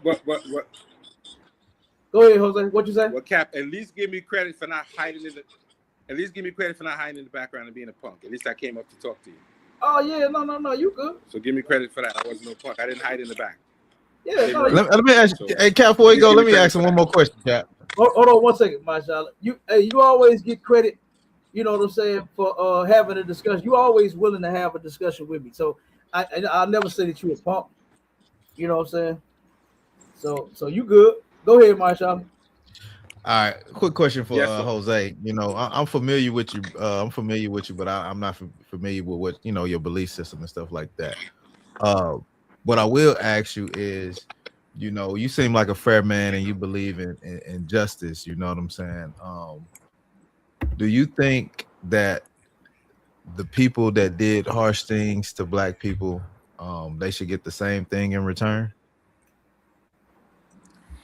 Go ahead, Jose. What you say? Well, Cap, at least give me credit for not hiding in the. At least give me credit for not hiding in the background and being a punk. At least I came up to talk to you. Oh yeah, no, you good. So give me credit for that. I wasn't no punk. I didn't hide in the back. Yeah. No, let me ask you, hey Cap, before you go, let me ask him one more question, Cap. Hold on 1 second, mashallah. You always get credit. You know what I'm saying for having a discussion. You always willing to have a discussion with me. So I'll never say that you a punk. You know what I'm saying? So you good. Go ahead, mashallah. All right, quick question for Yes, Jose. You know, I'm familiar with you. But I'm not familiar with what your belief system and stuff like that. What I will ask you is, you seem like a fair man and you believe in justice. You know what I'm saying? Do you think that the people that did harsh things to black people, they should get the same thing in return?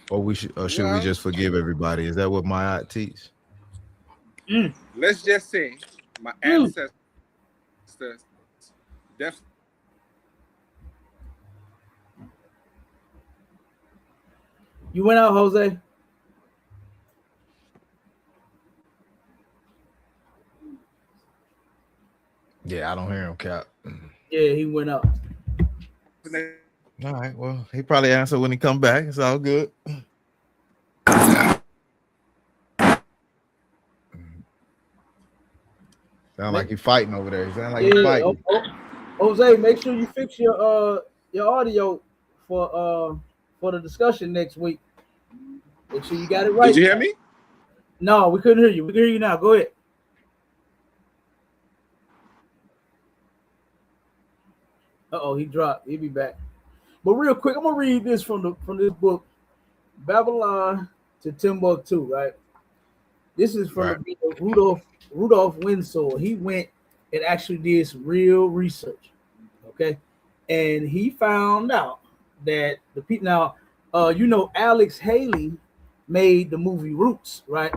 Or should we just forgive everybody? Is that what my teach? Let's just say my ancestors definitely. You went out, Jose. Yeah, I don't hear him, Cap. Yeah, he went out. All right, well, he probably answered when he come back. It's all good. Sound like you're fighting over there. Sound like you're fighting. Jose, make sure you fix your audio for the discussion next week. Make sure you got it right. Did you hear me? No, we couldn't hear you. We can hear you now. Go ahead. He dropped. He'll be back. But real quick, I'm gonna read this from this book, Babylon to Timbuktu. Right. This is from Rudolph Windsor. He went and actually did some real research. Okay, and he found out that the people now, Alex Haley made the movie Roots, right,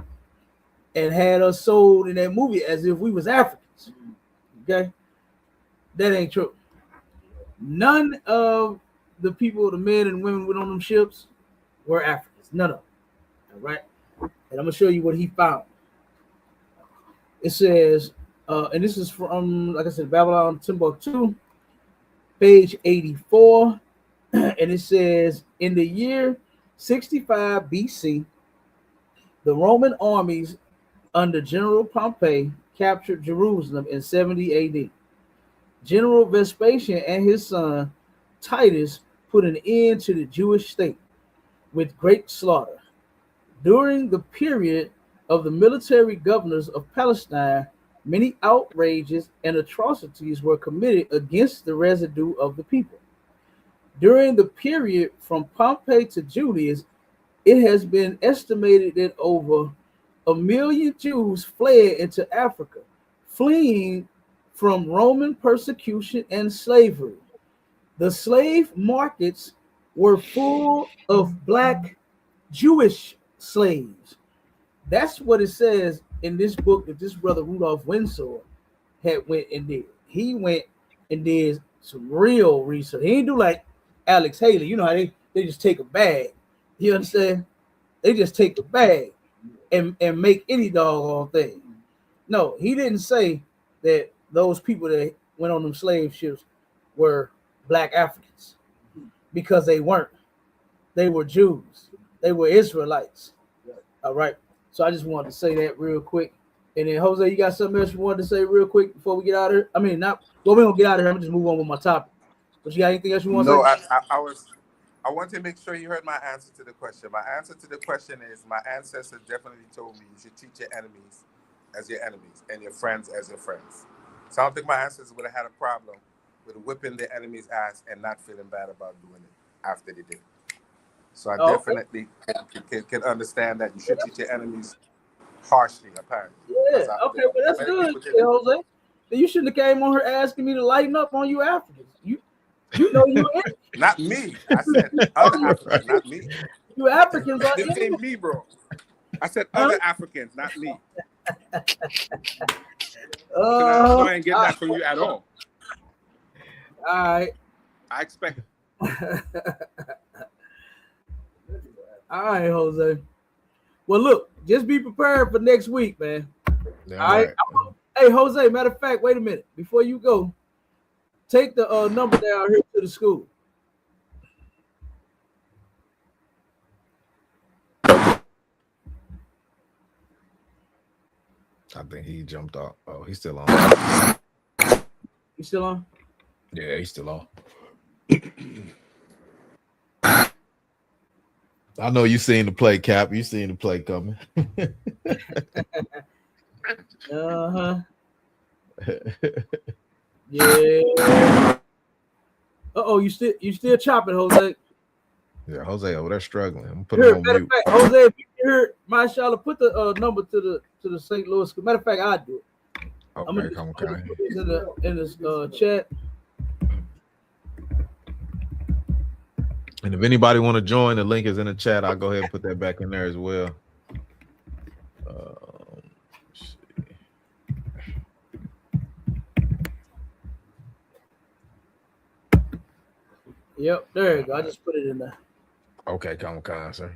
and had us sold in that movie as if we was Africans. Okay, that ain't true. None of the people, the men and women went on them ships, were Africans. None of them. All right, and I'm gonna show you what he found. It says, and this is from, like I said, Babylon Timbuktu, page 84, and it says, in the year 65 BC, the Roman armies under General Pompey captured Jerusalem in 70 AD. General Vespasian and his son Titus put an end to the Jewish state with great slaughter. During the period of the military governors of Palestine, many outrages and atrocities were committed against the residue of the people. During the period from Pompey to Julius, it has been estimated that over 1 million Jews fled into Africa, fleeing from Roman persecution and slavery. The slave markets were full of black Jewish slaves. That's what it says in this book that this brother Rudolph Windsor had went and did. He went and did some real research. He didn't do like Alex Haley. You know how they just take a bag. You understand? They just take a bag and make any doggone thing. No, he didn't say that those people that went on them slave ships were black Africans, because they weren't. They were Jews. They were Israelites. All right. So I just wanted to say that real quick. And then Jose, you got something else you wanted to say real quick before we get out of here? I mean, we're gonna get out of here. I'm gonna just move on with my topic. But you got anything else you want to say? I want to make sure you heard my answer to the question. My answer to the question is, my ancestors definitely told me you should treat your enemies as your enemies and your friends as your friends. So I don't think my ancestors would have had a problem with whipping their enemy's ass and not feeling bad about doing it after they did it. So I definitely can understand that you should treat your enemies harshly, apparently. Yeah, okay, well, that's good, Jose. You shouldn't have came on here asking me to lighten up on you Africans. You know you were Not me. I said other Africans, not me. You Africans are didn't say me, bro. I said other Africans, not me. I ain't getting that from you at all. All right. I expect it. All right, Jose. Well, look, just be prepared for next week, man. Yeah, all right. Hey, Jose, matter of fact, wait a minute. Before you go, take the number down here to the school. I think he jumped off. Oh, he's still on. He's still on? Yeah, he's still on. I know you seen the play, Cap. You seen the play coming. Yeah. You still chopping, Jose? Yeah, Jose over there struggling. I'm putting him on mute. Fact, Jose, if you heard Mashallah, put the number to the St. Louis. Matter of fact, I do it. Okay, I'm gonna put this in this chat. And if anybody want to join, the link is in the chat. I'll go ahead and put that back in there as well. Yep, there you go. I just put it in there. Okay, come on, sir.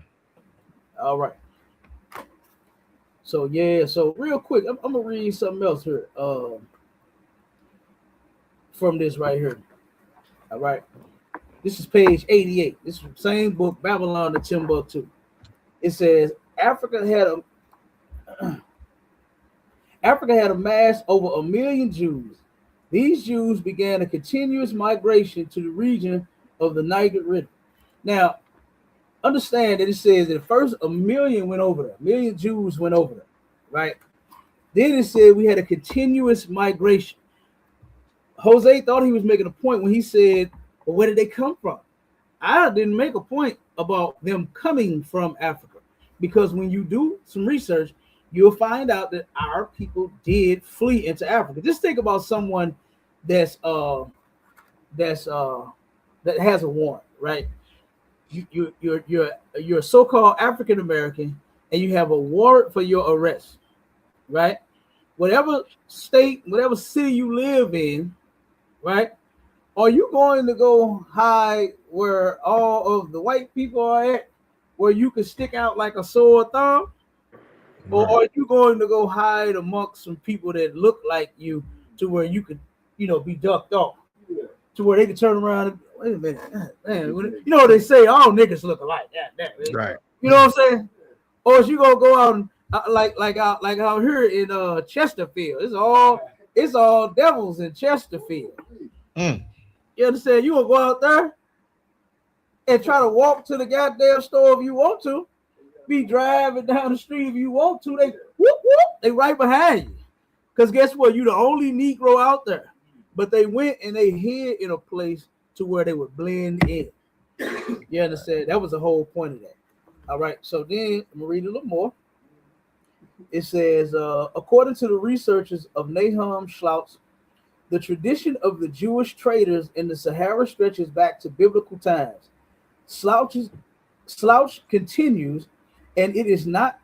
All right. So so real quick, I'm gonna read something else here. From this right here. All right. This is page 88. This is the same book, Babylon to Timbuktu. It says Africa had amassed over 1 million Jews. These Jews began a continuous migration to the region of the Niger River. Now, understand that it says that first 1 million went over there. 1 million Jews went over there, right? Then it said we had a continuous migration. Jose thought he was making a point when he said, well, where did they come from? I didn't make a point about them coming from Africa, because when you do some research, you'll find out that our people did flee into Africa. Just think about someone that has a warrant, right? You're a so-called African American, and you have a warrant for your arrest, right? Whatever state, whatever city you live in, right? Are you going to go hide where all of the white people are at, where you can stick out like a sore thumb? Or are you going to go hide amongst some people that look like you to where you could, be ducked off, to where they can turn around and, wait a minute, man, they say all niggas look alike. Right. You know what I'm saying? Or is you gonna go out and like out here in Chesterfield? It's all devils in Chesterfield. You understand? You gonna go out there and try to walk to the goddamn store if you want to. Be driving down the street if you want to. They whoop, they right behind you. Because guess what? You the only Negro out there. But they went and they hid in a place to where they would blend in. You understand? That was the whole point of that. All right. So then I'm gonna read a little more. It says, according to the researchers of Nahum Schlouts, the tradition of the Jewish traders in the Sahara stretches back to biblical times. Slouch continues, and it is not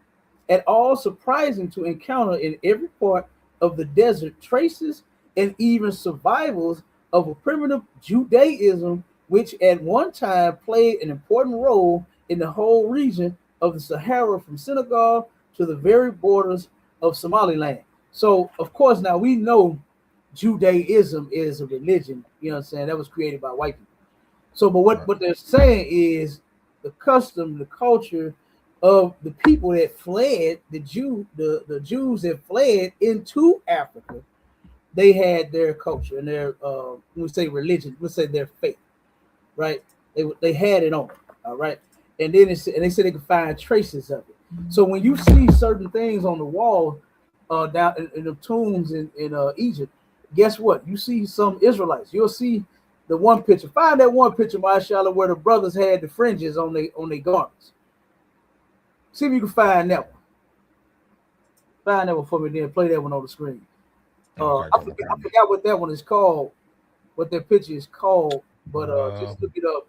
at all surprising to encounter in every part of the desert traces and even survivals of a primitive Judaism, which at one time played an important role in the whole region of the Sahara from Senegal to the very borders of Somaliland. So, of course, now we know Judaism is a religion, you know what I'm saying, that was created by white people. So, but what they're saying is the custom, the culture of the people that fled, the Jews that fled into Africa, they had their culture and their when we say religion, let's say their faith, right? They had it on, all right. And then they said they could find traces of it. So when you see certain things on the wall down in the tombs in Egypt, guess what? You see some Israelites. You'll see the one picture. Find that one picture, mashallah, where the brothers had the fringes on their garments. See if you can find that one. Find that one for me, then play that one on the screen. I forgot what that one is called, what that picture is called, but just look it up.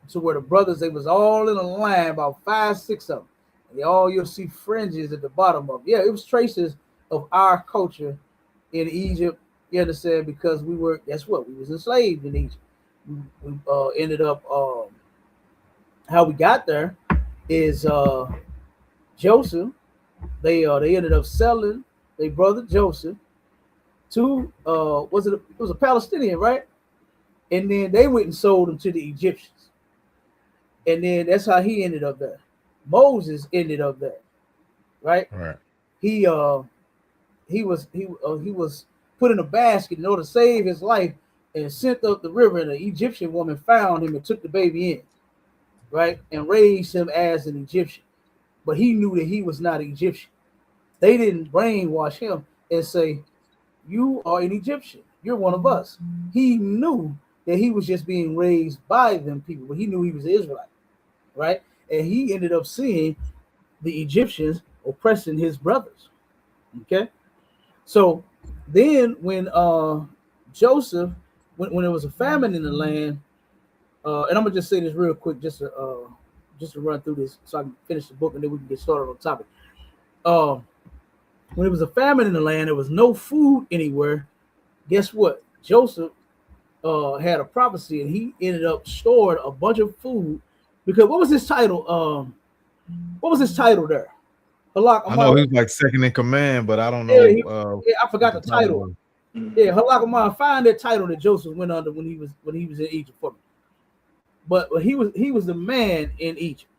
To where the brothers, they was all in a line, about 5, 6 of them. You'll see fringes at the bottom of them. Yeah, it was traces of our culture in Egypt. You understand? Because we was enslaved in Egypt. We ended up, how we got there is Joseph. They ended up selling their brother Joseph to it was a Palestinian, right? And then they went and sold him to the Egyptians. And then that's how he ended up there. Moses ended up there, right? Right. He was put in a basket in order to save his life. and sent up the river, and the Egyptian woman found him and took the baby in, right, and raised him as an Egyptian. But he knew that he was not Egyptian. They didn't brainwash him and say, you are an Egyptian. You're one of us. He knew that he was just being raised by them people, but he knew he was an Israelite, right? And he ended up seeing the Egyptians oppressing his brothers, okay? So then when Joseph, when there was a famine in the land, and I'm going to just say this real quick just to run through this so I can finish the book and then we can get started on the topic. When there was a famine in the land, there was no food anywhere. Guess what? Joseph had a prophecy, and he ended up storing a bunch of food because what was his title? What was his title there? Halak, I know he was like second in command, but I don't know. I forgot the title. Yeah, Halak, find that title that Joseph went under when he was in Egypt for me. But he was the man in Egypt.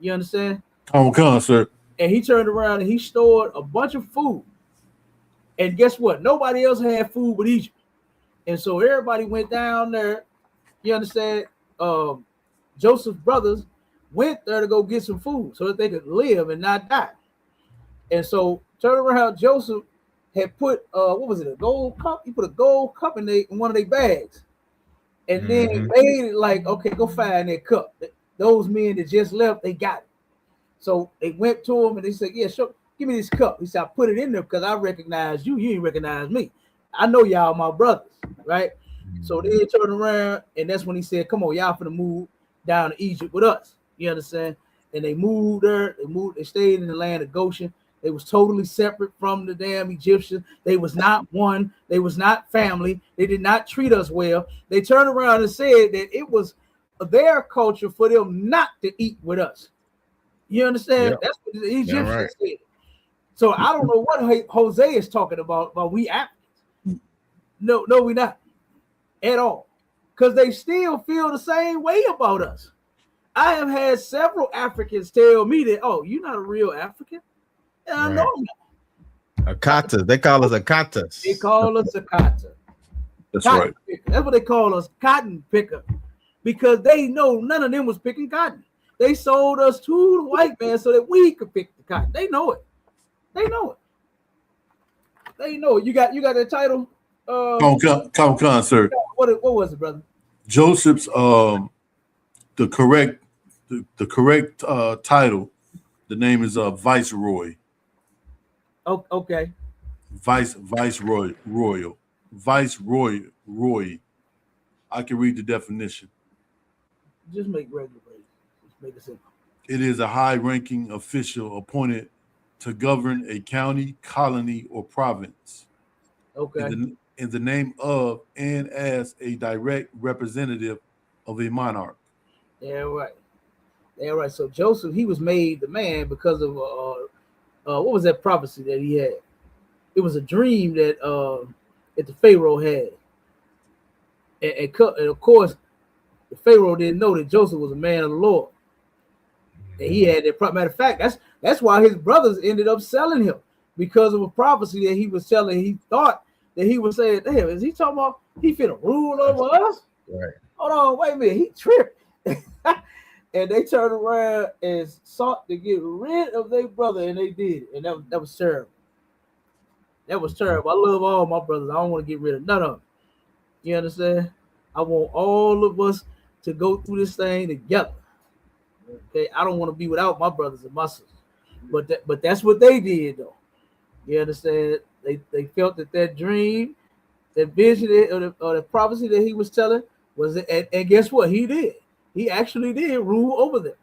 You understand? Oh, sir. And he turned around and he stored a bunch of food. And guess what? Nobody else had food but Egypt. And so everybody went down there. You understand? Joseph's brothers went there to go get some food so that they could live and not die. And so turn around, Joseph had put what was it, a gold cup? He put a gold cup in one of their bags. And then made it like, okay, go find that cup. Those men that just left, they got it. So they went to him and they said, yeah, sure, give me this cup. He said, I put it in there because I recognize you. You ain't recognize me. I know y'all my brothers, right? So they turned around and that's when he said, come on, y'all finna move down to Egypt with us. You understand? And they moved there. They stayed in the land of Goshen. They was totally separate from the damn Egyptians. They was not one. They was not family. They did not treat us well. They turned around and said that it was their culture for them not to eat with us. You understand? Yep. That's what the Egyptians said. So I don't know what Jose is talking about we Africans. No, we not at all. Because they still feel the same way about us. I have had several Africans tell me that, oh, you're not a real African. And I know Akata. They call us Akatas. They call us Akata. That's right. Picker. That's what they call us, cotton picker. Because they know none of them was picking cotton. They sold us to the white man so that we could pick the cotton. They know it. They know it. They know it. You got that title? Come, sir. What was it, brother? Joseph's the correct title. The name is Viceroy. Oh, okay. Viceroy. I can read the definition. Just make regular. Just make it simple. It is a high-ranking official appointed to govern a county, colony, or province. Okay. In the name of and as a direct representative of a monarch. Yeah, right. Yeah, right. So Joseph, he was made the man because of what was that prophecy that he had? It was a dream that the Pharaoh had, and of course, the Pharaoh didn't know that Joseph was a man of the Lord. And he had that. Matter of fact, that's why his brothers ended up selling him because of a prophecy that he was telling. He thought that he was saying, "Damn, is he talking about he finna rule over us?" Right. Hold on, wait a minute, he tripped. And they turned around and sought to get rid of their brother, and they did, and that was terrible. That was terrible. I love all my brothers. I don't want to get rid of none of them. You understand? I want all of us to go through this thing together. Okay, I don't want to be without my brothers and my sisters, but that's what they did, though. You understand? They felt that dream, that vision, or the prophecy that he was telling was, and guess what? He did. He actually did rule over them.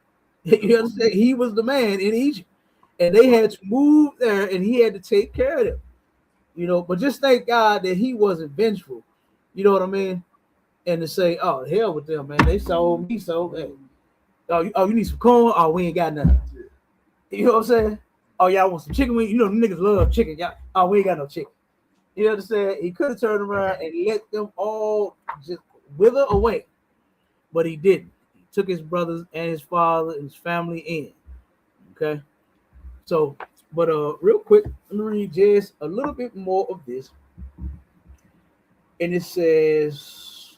You understand? He was the man in Egypt, and they had to move there, and he had to take care of them. You know, but just thank God that he wasn't vengeful. You know what I mean? And to say, "Oh, hell with them, man. They sold me, so hey. Oh, you need some corn? Oh, we ain't got nothing." You know what I'm saying? Oh, y'all want some chicken wings? You know, the niggas love chicken. Y'all, oh, we ain't got no chicken. You understand? He could have turned around and let them all just wither away, but he didn't. He took his brothers and his father and his family in. Okay? So, but real quick, let me read just a little bit more of this. And it says,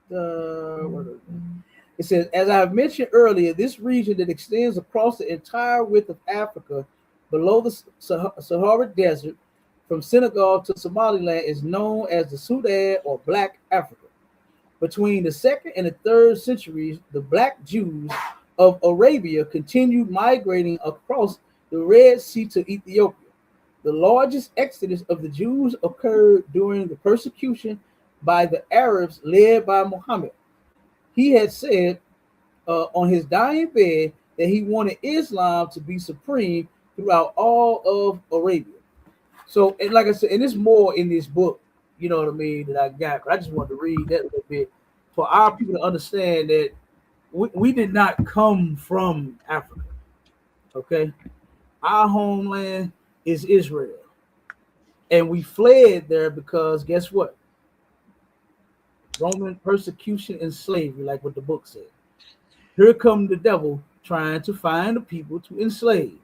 it says, as I mentioned earlier, this region that extends across the entire width of Africa below the Sahara Desert from Senegal to Somaliland is known as the Sudan or Black Africa. Between the 2nd and the 3rd centuries, the Black Jews of Arabia continued migrating across the Red Sea to Ethiopia. The largest exodus of the Jews occurred during the persecution by the Arabs led by Muhammad. He had said on his dying bed that he wanted Islam to be supreme throughout all of Arabia. So, and like I said, and there's more in this book, you know what I mean, that I got. I just wanted to read that a little bit for our people to understand that we did not come from Africa, okay? Our homeland is Israel. And we fled there because guess what? Roman persecution and slavery, like what the book said. Here come the devil trying to find the people to enslave.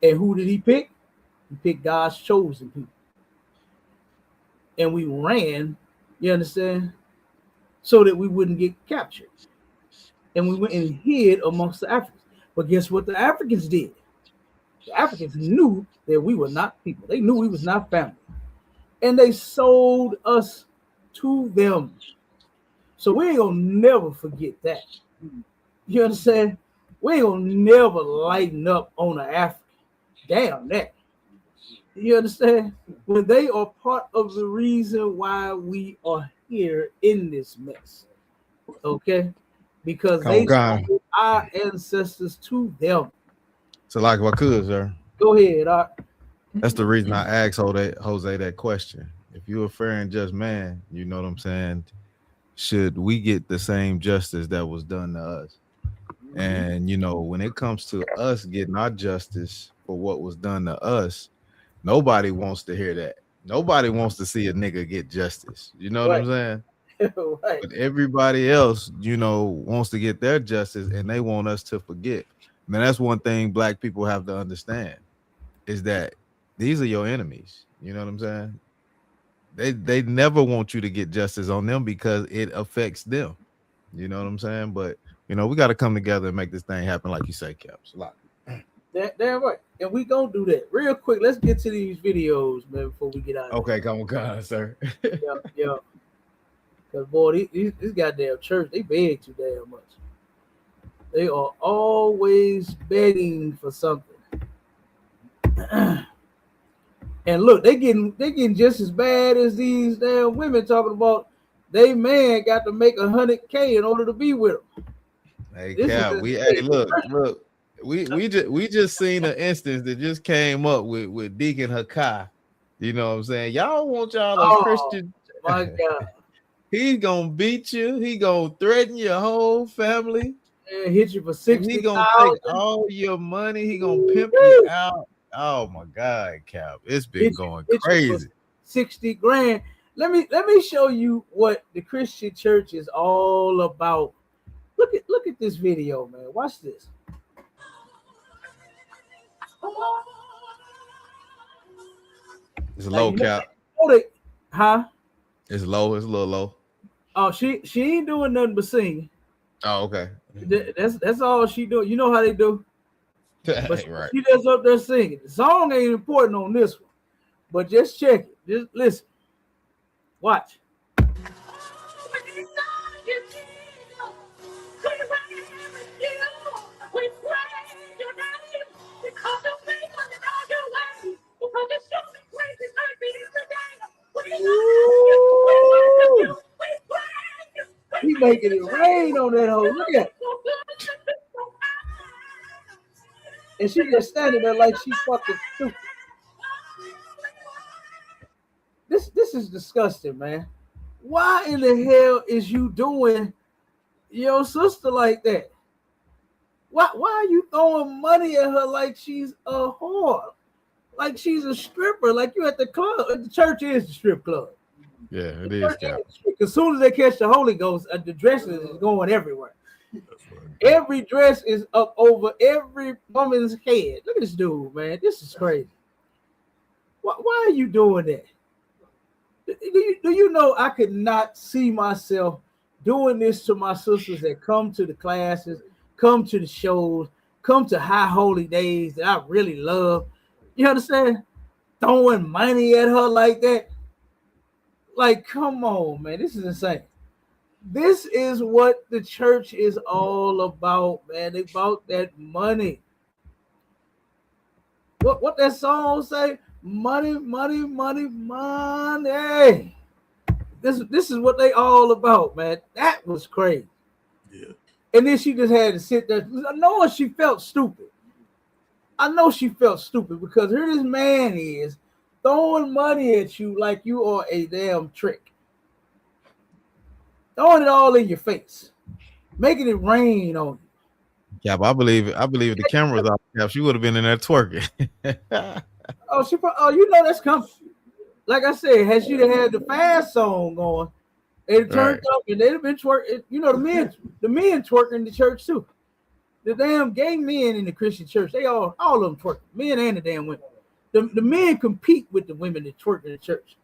And who did he pick? He picked God's chosen people. And we ran, you understand, so that we wouldn't get captured. And we went and hid amongst the Africans. But guess what the Africans did? The Africans knew that we were not people. They knew we was not family. And they sold us to them. So we ain't gonna never forget that. You understand? We ain't gonna never lighten up on the African. Damn that. You understand? When they are part of the reason why we are here in this mess. Okay? Because they sold our ancestors to them. So like what could, sir? Go ahead. That's the reason I asked Jose that question. If you're a fair and just man, you know what I'm saying? Should we get the same justice that was done to us? And you know, when it comes to us getting our justice for what was done to us, nobody wants to hear that. Nobody wants to see a nigga get justice. You know what I'm saying? Right. But everybody else, you know, wants to get their justice, and they want us to forget. Man, that's one thing Black people have to understand is that these are your enemies. You know what I'm saying? They never want you to get justice on them because it affects them. You know what I'm saying? But you know, we got to come together and make this thing happen, like you say, Caps. A lot. Damn right. And we gonna do that real quick. Let's get to these videos, man, before we get out of Okay, come on, sir. Yeah. Because boy, this goddamn church, they beg too damn much. They are always begging for something. And look, they getting just as bad as these damn women talking about they man got to make 100K in order to be with them. Hey, Cap, look. We just seen an instance that just came up with Deacon Hakai. You know what I'm saying? Y'all want y'all a Christian. My God. He's gonna beat you, he gonna threaten your whole family. Yeah, hit you for 60. He gonna take all your money, he gonna pimp you out. Oh my God, Cap. It's been going crazy. 60 grand. Let me show you what the Christian church is all about. Look at this video, man. Watch this. It's low, Cap. Huh? It's low. It's a little low. Oh, she ain't doing nothing but singing. Oh, okay. That's all she doing. You know how they do. But right. She just up there singing. The song ain't important on this one, but just check it. Just listen. Watch. He making it rain on that hoe. Look at it. And she just standing there like she's fucking stupid. This is disgusting, man. Why in the hell is you doing your sister like that? Why are you throwing money at her like she's a whore? Like she's a stripper, like you at the club. The church is the strip club. Yeah, it is. As soon as they catch the Holy Ghost, the dresses is going everywhere. Every dress is up over every woman's head. Look at this dude, man. This is crazy. Why are you doing that? Do you know I could not see myself doing this to my sisters that come to the classes, come to the shows, come to high holy days that I really love? You understand? Throwing money at her like that. Like, come on, man. This is insane. This is what the church is all about, man. They about that money. What that song say? Money, money, money, money. This is what they all about, man. That was crazy. Yeah. And then she just had to sit there. I know she felt stupid. I know she felt stupid because here this man is throwing money at you like you are a damn trick. Throwing it all in your face. Making it rain on you. Yeah, but I believe if the camera was off, she would have been in there twerking. Oh, you know that's coming. Like I said, had she had the fast song going, it turned up and they'd have been twerking. You know, the men twerking in the church too. The damn gay men in the Christian church, they all of them twerking, men and the damn women. The men compete with the women that twerk in the church.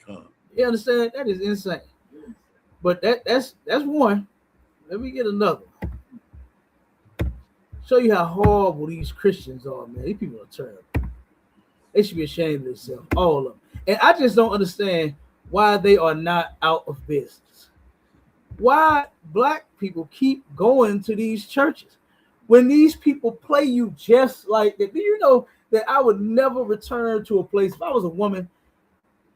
You understand? That is insane. But that's one. Let me get another. Show you how horrible these Christians are, man. These people are terrible. They should be ashamed of themselves, all of them. And I just don't understand why they are not out of business. Why black people keep going to these churches when these people play you just like that. Do you know that I would never return to a place if I was a woman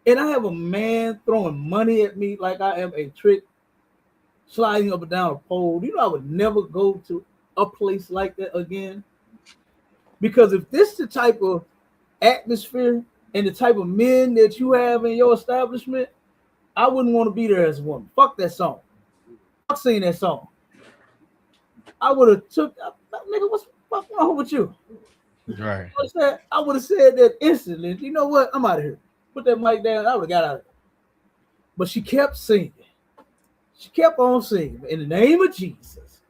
and I have a man throwing money at me like I am a trick, sliding up and down a pole? Do you know I would never go to a place like that again? Because if this is the type of atmosphere and the type of men that you have in your establishment, I wouldn't want to be there as a woman. Fuck that song. Fuck singing that song. I would have took, nigga, what's wrong with you? Right. I would have said that instantly. You know what? I'm out of here. Put that mic down. I would have got out of it. But she kept singing. She kept on singing in the name of Jesus.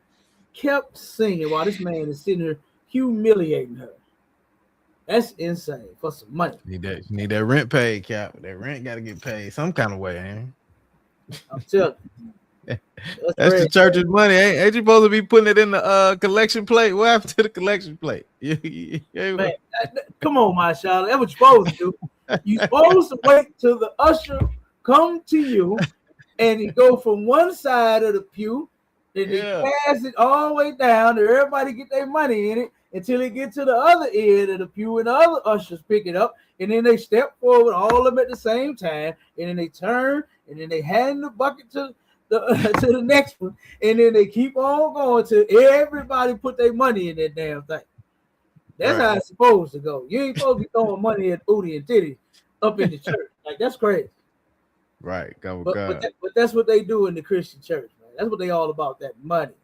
Kept singing while this man is sitting here humiliating her. That's insane for some money. Need that rent paid, Cap. That rent got to get paid some kind of way, ain't I'm telling you. That's the church's money. Ain't you supposed to be putting it in the collection plate? What happened to the collection plate? Man, come on, my child. That's what you're supposed to do. You're supposed to wait till the usher come to you and he go from one side of the pew and he pass it all the way down and everybody get their money in it until they get to the other end of the pew and the other ushers pick it up, and then they step forward, all of them at the same time, and then they turn, and then they hand the bucket to the next one, and then they keep on going till everybody put their money in that damn thing. That's how it's supposed to go. You ain't supposed to be throwing money at booty and titty up in the church. Like, that's crazy. Right. But that's what they do in the Christian church, man. That's what they all about, that money.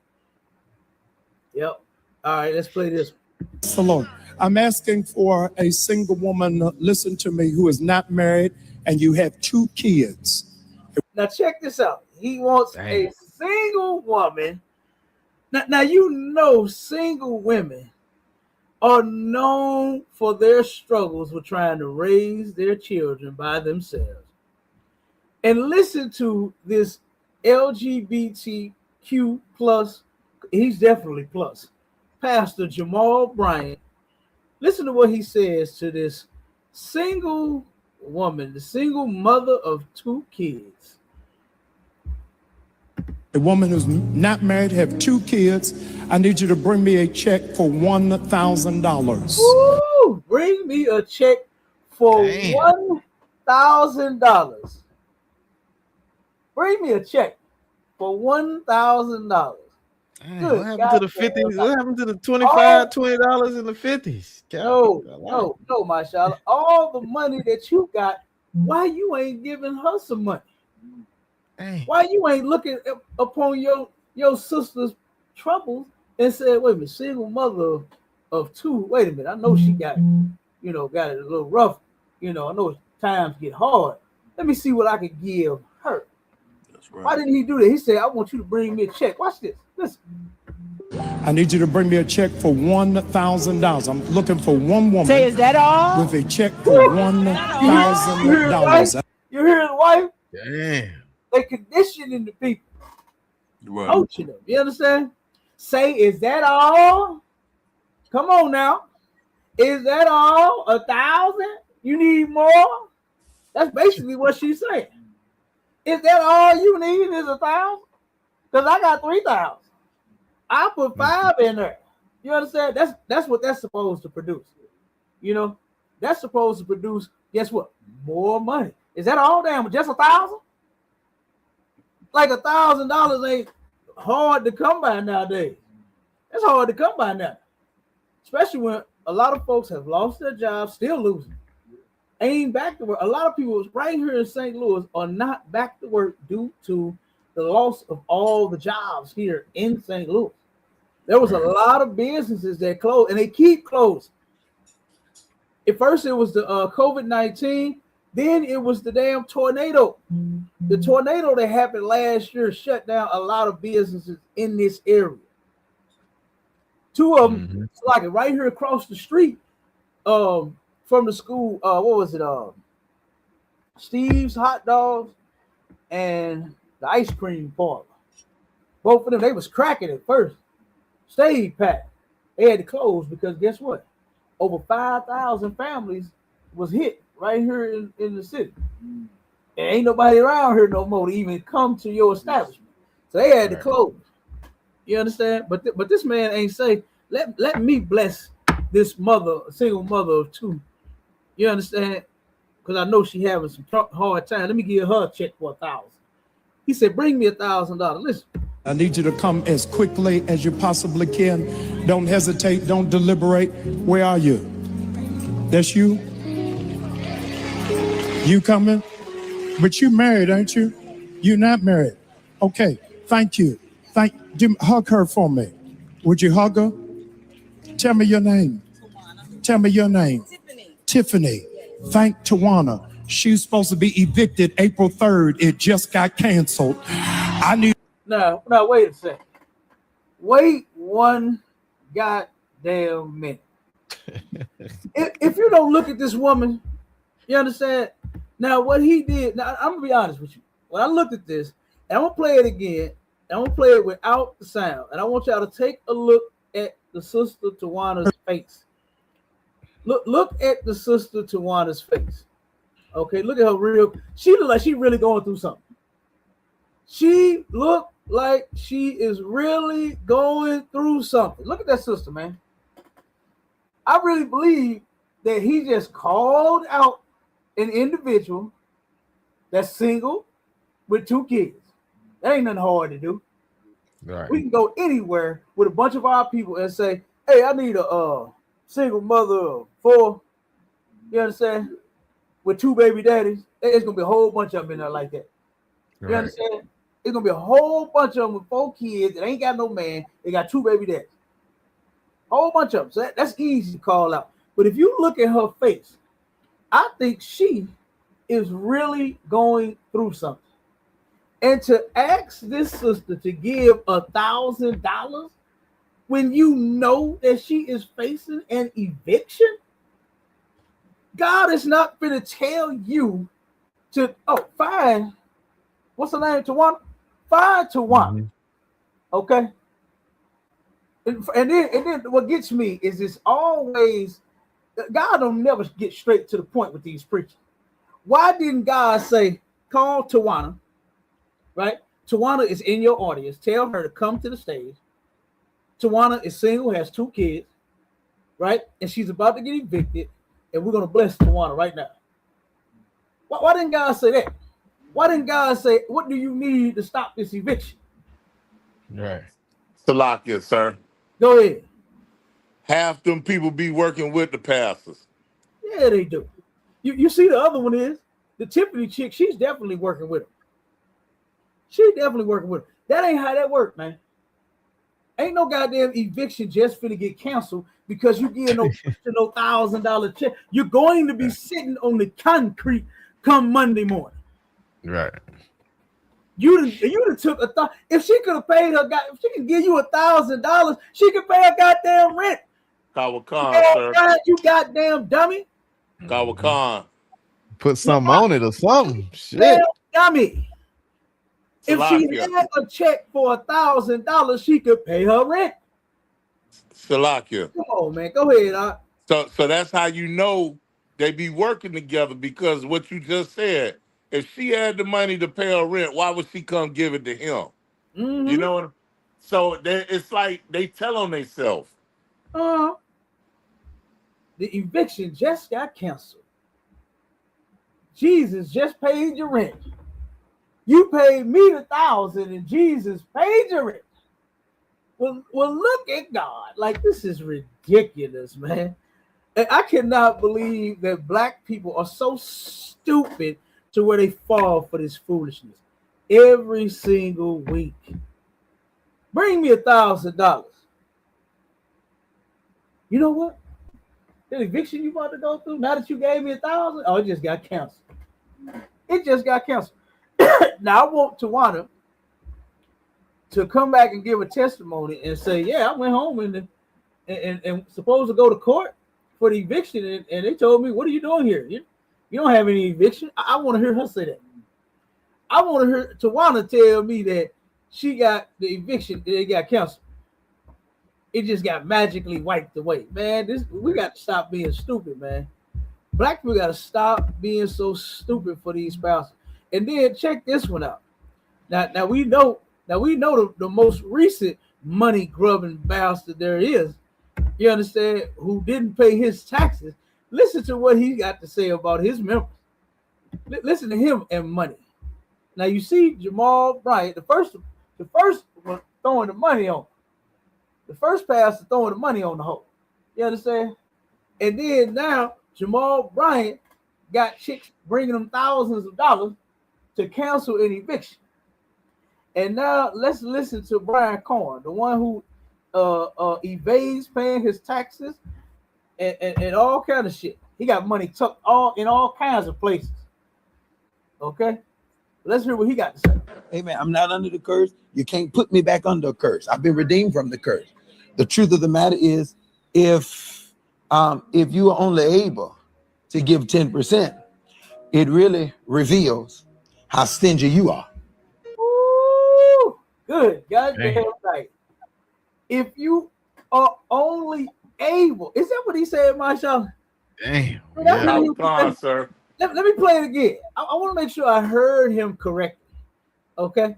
Yep. All right, let's play this one. Hello. I'm asking for a single woman, listen to me, who is not married and you have 2 kids. Now check this out. He wants a single woman. Now you know single women are known for their struggles with trying to raise their children by themselves. And listen to this LGBTQ plus, he's definitely plus, Pastor Jamal Bryant. Listen to what he says to this single woman, the single mother of 2 kids. A woman who's not married, have 2 kids. I need you to bring me a check for $1,000. Woo! Bring me a check for $1,000. Bring me a check for $1,000. What happened to the 50s? What happened to the $20 in the 50s? No, my child. All the money that you got, why you ain't giving her some money? Dang. Why you ain't looking upon your sister's troubles and said, wait a minute, single mother of 2. Wait a minute, I know she got it a little rough. I know times get hard. Let me see what I can give her. That's right. Why didn't he do that? He said, I want you to bring me a check. Watch this. Listen. I need you to bring me a check for $1,000. I'm looking for one woman. Say, is that all? With a check for $1,000. You hear the wife? Damn. They conditioning the people. Right. Coaching them. You understand? Say, is that all? Come on now. Is that all? 1,000? You need more? That's basically what she's saying. Is that all you need is 1,000? Because I got 3,000. I put 5 in there. You understand? That's what that's supposed to produce. You know, that's supposed to produce, guess what? More money. Is that all damn? Just 1,000? Like $1,000 ain't hard to come by nowadays. It's hard to come by now. Especially when a lot of folks have lost their jobs, still losing. Ain't back to work. A lot of people right here in St. Louis are not back to work due to the loss of all the jobs here in St. Louis. There was a lot of businesses that closed, and they keep closing. At first, it was the COVID-19. Then it was the damn tornado. The tornado that happened last year shut down a lot of businesses in this area. 2 of them, like right here across the street from the school. What was it? Steve's Hot Dogs and the ice cream parlor. Both of them, they was cracking at first. Stayed packed. They had to close because guess what? Over 5,000 families was hit right here in the city. There ain't nobody around here no more to even come to your establishment. So they had to close. You understand? But this man ain't say, let me bless this mother, a single mother of 2. You understand? Because I know she having some hard time. Let me give her a check for 1,000. He said, bring me $1,000. Listen. I need you to come as quickly as you possibly can. Don't hesitate. Don't deliberate. Where are you? That's you? You coming? But you married, ain't you? You're not married. Okay. Thank you. Hug her for me. Would you hug her? Tell me your name. Tawana. Tell me your name. Tiffany. Thank Tawana. She's supposed to be evicted April 3rd. It just got canceled. I need. Now, wait a second. Wait one goddamn minute. If you don't look at this woman, you understand? Now, what he did, now I'm going to be honest with you. When I looked at this, and I'm going to play it again, and I'm going to play it without the sound, and I want y'all to take a look at the sister Tawana's face. Look at the sister Tawana's face. Okay, look at her she look like she really going through something. She looked like she is really going through something. Look at that sister, man. I really believe that he just called out an individual that's single with 2 kids. That ain't nothing hard to do. Right. We can go anywhere with a bunch of our people and say, hey, I need a single mother of 4. You understand? With 2 baby daddies. There's going to be a whole bunch of them in there like that. You understand? It's going to be a whole bunch of them with 4 kids that ain't got no man. They got 2 baby daddies. A whole bunch of them. So that's easy to call out. But if you look at her face, I think she is really going through something. And to ask this sister to give $1,000 when you know that she is facing an eviction, God is not going to tell you to, fine. What's her name? Tawana? Fine, Tawana. Okay. And then what gets me is it's always, God don't never get straight to the point with these preachers. Why didn't God say, call Tawana, right? Tawana is in your audience. Tell her to come to the stage. Tawana is single, has 2 kids, right? And she's about to get evicted, and we're going to bless Tawana right now. Why didn't God say that? Why didn't God say, what do you need to stop this eviction? Right. Salakia, sir. Go ahead. Half them people be working with the pastors. Yeah, they do. You see the other one is, the Tiffany chick, she's definitely working with him. She's definitely working with him. That ain't how that works, man. Ain't no goddamn eviction just finna get canceled because you get no $1,000 check. You're going to be sitting on the concrete come Monday morning. Right. You'd have took if she could have paid her, if she could give you $1,000, she could pay her goddamn rent. Kawakan, sir. You goddamn dummy. Kawakan. put something on it or something. Shit. Damn dummy. If she Salakia. had a check for $1,000, she could pay her rent. Salakia. Come on, man. Go ahead. So that's how you know they be working together, because what you just said, if she had the money to pay her rent, why would she come give it to him? Mm-hmm. You know what? So it's like they tell on themselves. The eviction just got canceled. Jesus just paid your rent. You paid me the $1,000 and Jesus paid your rent. Well, look at God. Like, this is ridiculous, man. And I cannot believe that black people are so stupid to where they fall for this foolishness every single week. Bring me $1,000. You know what? The eviction you about to go through, now that you gave me $1,000, oh, it just got canceled. It just got canceled. Now I want Tawana to come back and give a testimony and say, yeah, I went home and supposed to go to court for the eviction, and they told me, what are you doing here? You don't have any eviction. I want to hear her say that. I want to hear Tawana tell me that she got the eviction, it got canceled. It just got magically wiped away. Man, we got to stop being stupid, man. Black people got to stop being so stupid for these spouses. And then check this one out. Now we know the most recent money grubbing bastard there is. You understand? Who didn't pay his taxes. Listen to what he got to say about his members. Listen to him and money. Now you see Jamal Bryant, the first one throwing the money on. The first pastor throwing the money on the hole. You understand? And then now Jamal Bryant got chicks bringing them thousands of dollars to cancel an eviction. And now let's listen to Brian Corn, the one who evades paying his taxes and all kind of shit. He got money tucked in all kinds of places. Okay? Let's hear what he got to say. Amen. I'm not under the curse. You can't put me back under a curse. I've been redeemed from the curse. The truth of the matter is, if you are only able to give 10%, it really reveals how stingy you are. Ooh, good. Goddamn right. If you are only able, is that what he said, Marshawn? Damn. Yeah. Sir. Let me play it again. I want to make sure I heard him correctly. Okay?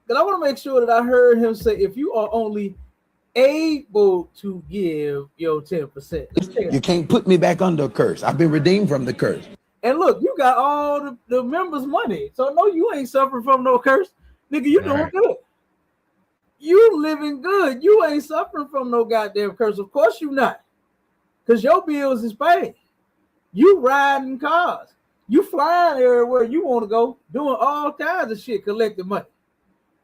Because I want to make sure that I heard him say, if you are only able to give your 10%. You can't put me back under a curse. I've been redeemed from the curse. And look, you got all the members' money. So no, you ain't suffering from no curse. Nigga, you doing good. You living good. You ain't suffering from no goddamn curse. Of course you not. Because your bills is paid. You riding cars. You flying everywhere you want to go, doing all kinds of shit, collecting money.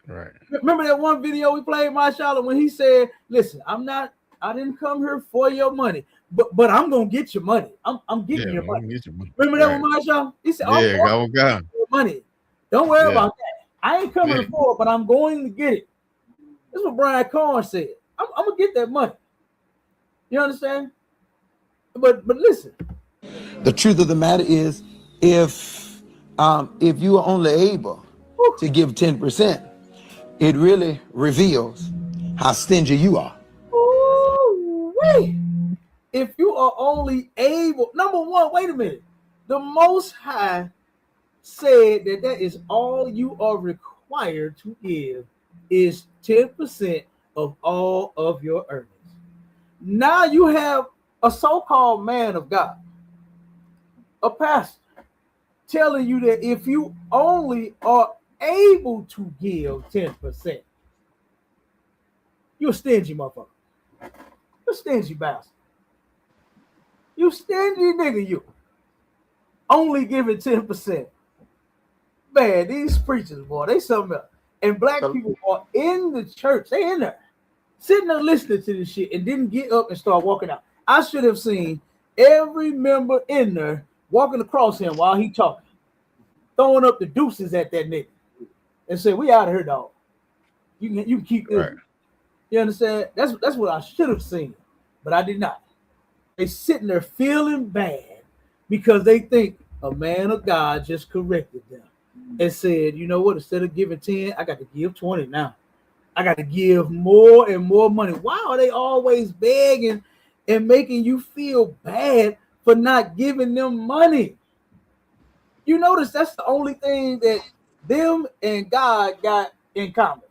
Right. Remember that one video we played, Marshawn, when he said, listen, I didn't come here for your money, but I'm gonna get your money. I'm getting your money. Remember that one, Marshawn? He said, I'm going your money. Don't worry about that. I ain't coming for it, but I'm going to get it. This is what Brian Corn said. I'm gonna get that money. You understand? But listen. The truth of the matter is, if you are only able to give 10%, it really reveals how stingy you are. Ooh, wait. If you are only able, number one, wait a minute. The Most High said that is all you are required to give is 10% of all of your earnings. Now you have a so-called man of God, a pastor, telling you that if you only are able to give 10%, you're a stingy motherfucker. You're a stingy bastard. You stingy nigga, you. Only giving 10%. Man, these preachers, boy, they something else. And black people are in the church. They in there, sitting there listening to this shit and didn't get up and start walking out. I should have seen every member in there walking across him while he talking, throwing up the deuces at that nigga and say, we out of here, dog. You can keep this. Right. You understand? That's what I should have seen, but I did not. They sitting there feeling bad because they think, a man of God just corrected them and said, you know what, instead of giving 10, I got to give 20 now. I got to give more and more money. Why are they always begging and making you feel bad for not giving them money? You notice that's the only thing that them and God got in common.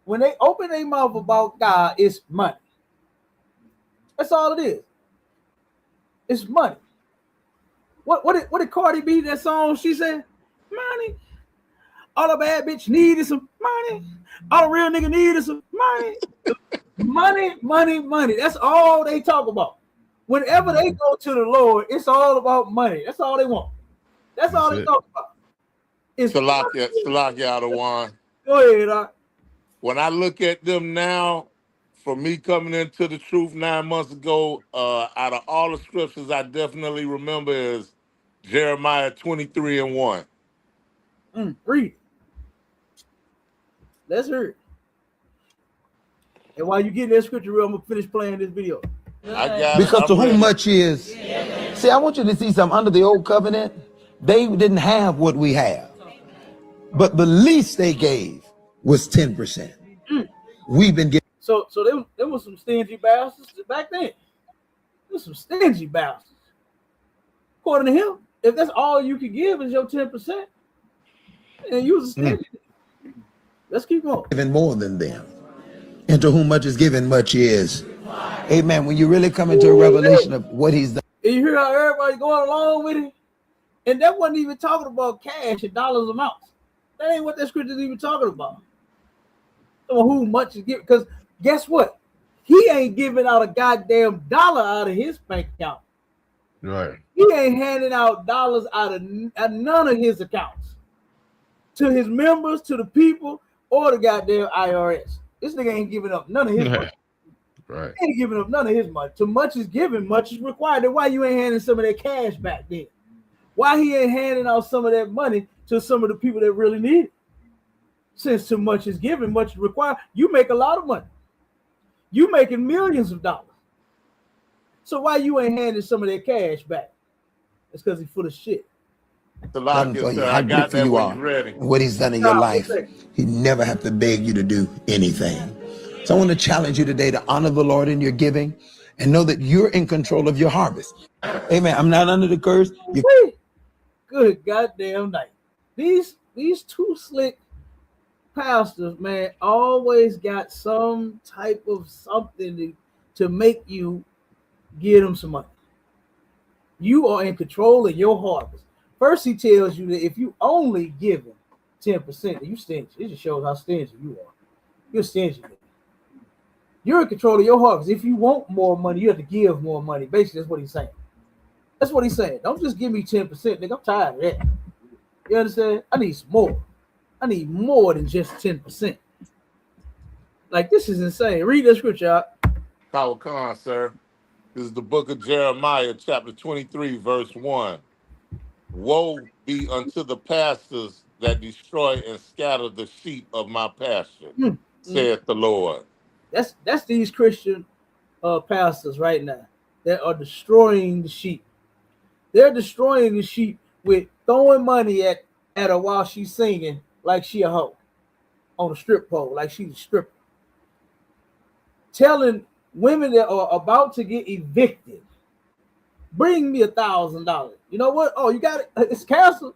When they open their mouth about God, it's money. That's all it is. It's money. What did Cardi B, that song, she said? Money. All the bad bitch needed some money. All the real nigga needed some money. Money, money, money. That's all they talk about. Whenever they go to the Lord, it's all about money. That's all they want. That's all they talk about. It's Salakia Adawan. Go ahead, Doc. When I look at them now, for me coming into the truth 9 months ago, out of all the scriptures I definitely remember is Jeremiah 23:1. Read it. Let's hear it. And while you get that scripture real, I'm gonna finish playing this video. Because to whom much is, see, I want you to see something. Under the old covenant, they didn't have what we have, but the least they gave was 10%. We've been getting. So there was some stingy bastards back then. There's some stingy bastards. According to him, if that's all you can give is your 10%, and you was a stingy. Let's keep going. Even more than them. And to whom much is given, much is. Amen. When you really come into a revelation of what he's done. And you hear how everybody going along with it? And that wasn't even talking about cash and dollars amounts. That ain't what that scripture is even talking about. So who much is given? Because guess what? He ain't giving out a goddamn dollar out of his bank account. Right. He ain't handing out dollars out of none of his accounts to his members, to the people, or the goddamn IRS. This nigga ain't giving up none of his money. Right. He ain't giving up none of his money. Too much is given, much is required. Then why you ain't handing some of that cash back then? Why he ain't handing out some of that money to some of the people that really need it? Since too much is given, much is required. You make a lot of money. You making millions of dollars. So why you ain't handing some of that cash back? It's because he's full of shit. How grateful you are. What he's done in your life. He never have to beg you to do anything. So I want to challenge you today to honor the Lord in your giving and know that you're in control of your harvest. Amen. I'm not under the curse. Good goddamn night. These two slick pastors, man, always got some type of something to make you give them some money. You are in control of your harvest. First, he tells you that if you only give him 10%, you stingy. It just shows how stingy you are. You're stingy. You're in control of your harvest. If you want more money, you have to give more money. Basically, that's what he's saying. That's what he's saying. Don't just give me 10%, nigga. I'm tired of that. You understand? I need some more. I need more than just 10%. Like, this is insane. Read that scripture out. Kyle Khan, sir. This is the book of Jeremiah, chapter 23, verse 1. Woe be unto the pastors that destroy and scatter the sheep of my pasture, saith the Lord. That's these Christian pastors right now that are destroying the sheep. They're destroying the sheep with throwing money at her while she's singing like she a hoe on a strip pole, like she's a stripper. Telling women that are about to get evicted, bring me $1,000. You know what? Oh, you got it. It's canceled.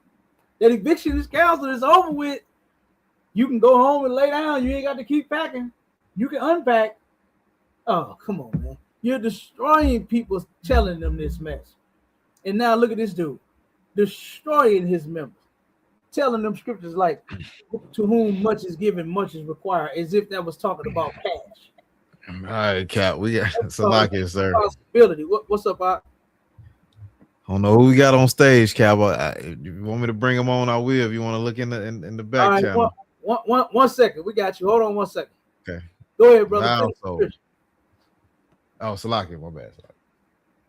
That eviction is canceled. It's over with. You can go home and lay down. You ain't got to keep packing. You can unpack. Oh, come on, man. You're destroying people telling them this mess. And now look at this dude. Destroying his members. Telling them scriptures like, to whom much is given, much is required, as if that was talking about cash. All right, Cap. We got Salakia, sir. What's up, Bob? I don't know who we got on stage, Cap. If you want me to bring them on, I will. If you want to look in the back channel. One second. We got you. Hold on 1 second. Okay. Go ahead, brother. Salakia, my bad.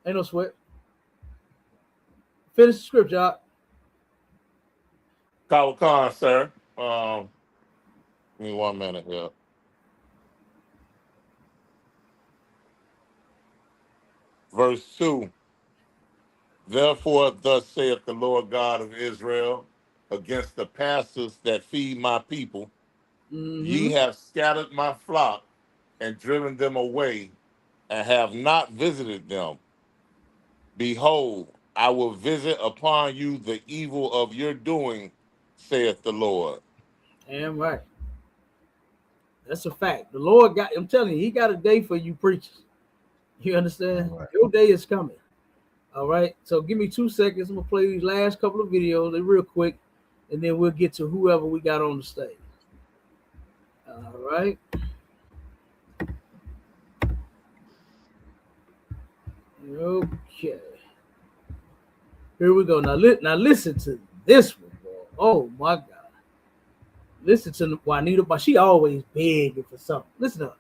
Ain't no sweat. Finish the script, y'all. Kyle Khan, sir. Give me 1 minute here. Verse 2. Therefore, thus saith the Lord God of Israel, against the pastors that feed my people, ye have scattered my flock and driven them away, and have not visited them. Behold, I will visit upon you the evil of your doing, saith the Lord. Damn right. That's a fact. The Lord got, I'm telling you, he got a day for you preachers. You understand? Right. Your day is coming. All right. So give me 2 seconds. I'm going to play these last couple of videos real quick, and then we'll get to whoever we got on the stage. All right. Okay. Here we go. Now listen to this one, boy. Oh my God. Listen to Juanita, but she always begging for something. Listen up.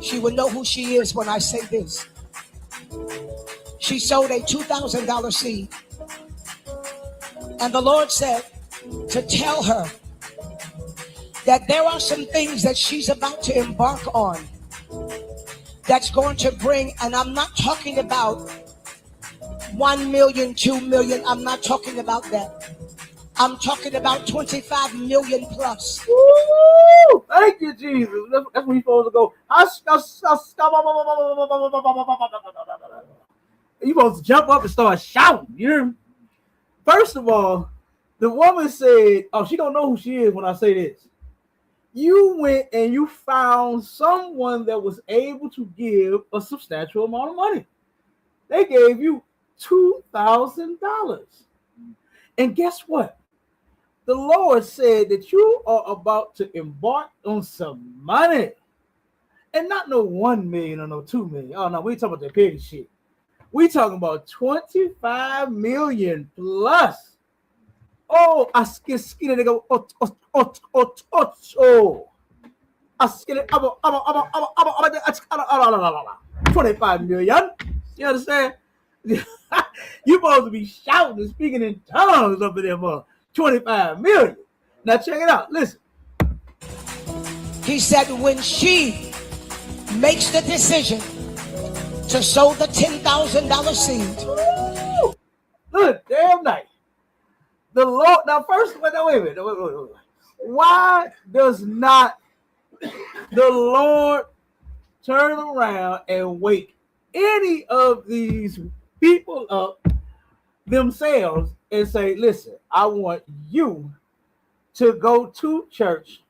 She will know who she is when I say this. She sowed a $2,000 seed. And the Lord said to tell her that there are some things that she's about to embark on that's going to bring, and I'm not talking about 1 million, 2 million. I'm not talking about that. I'm talking about 25 million plus. Woo! Thank you, Jesus. That's where you're supposed to go. You're supposed to jump up and start shouting. You hear me? First of all, the woman said, oh, she don't know who she is when I say this. You went and you found someone that was able to give a substantial amount of money. They gave you $2,000. And guess what? The Lord said that you are about to embark on some money. And not no 1 million or no 2 million. Oh, no, we ain't talking about that petty shit. We talking about 25 million plus. Oh, I skin it. They go, I skin it. 25 million. You understand? You supposed to be shouting and speaking in tongues up there for 25 million. Now check it out. Listen. He said when she makes the decision to sow the $10,000 seed. Good damn night. The Lord, now first, wait a minute. Why does not the Lord turn around and wake any of these people up themselves and say, listen, I want you to go to church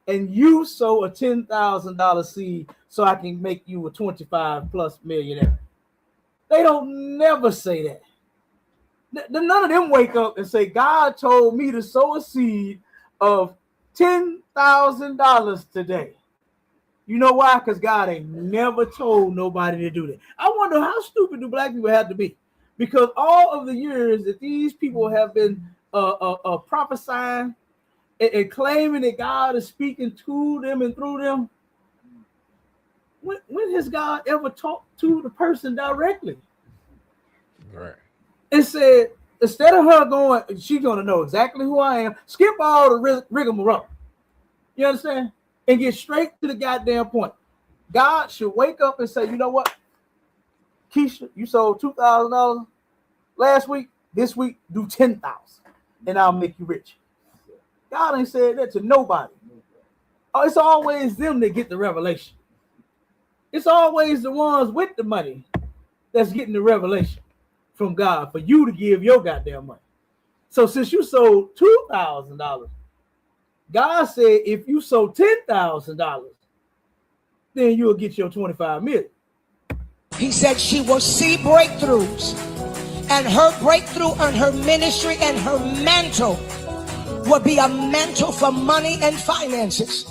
and you sow a $10,000 seed so I can make you a 25 plus millionaire. They don't never say that. None of them wake up and say, God told me to sow a seed of $10,000 today. You know why? Because God ain't never told nobody to do that. I wonder how stupid do black people have to be? Because all of the years that these people have been prophesying and claiming that God is speaking to them and through them, when has God ever talked to the person directly? Right. And said, instead of her going, she's going to know exactly who I am, skip all the rigmarole. You understand? And get straight to the goddamn point. God should wake up and say, you know what? Keisha, you sold $2,000 last week. This week, do $10,000 and I'll make you rich. God ain't said that to nobody. Oh, it's always them that get the revelation. It's always the ones with the money that's getting the revelation from God for you to give your goddamn money. So since you sold $2,000, God said if you sold $10,000, then you'll get your 25 million. He said she will see breakthroughs, and her breakthrough and her ministry and her mantle will be a mantle for money and finances.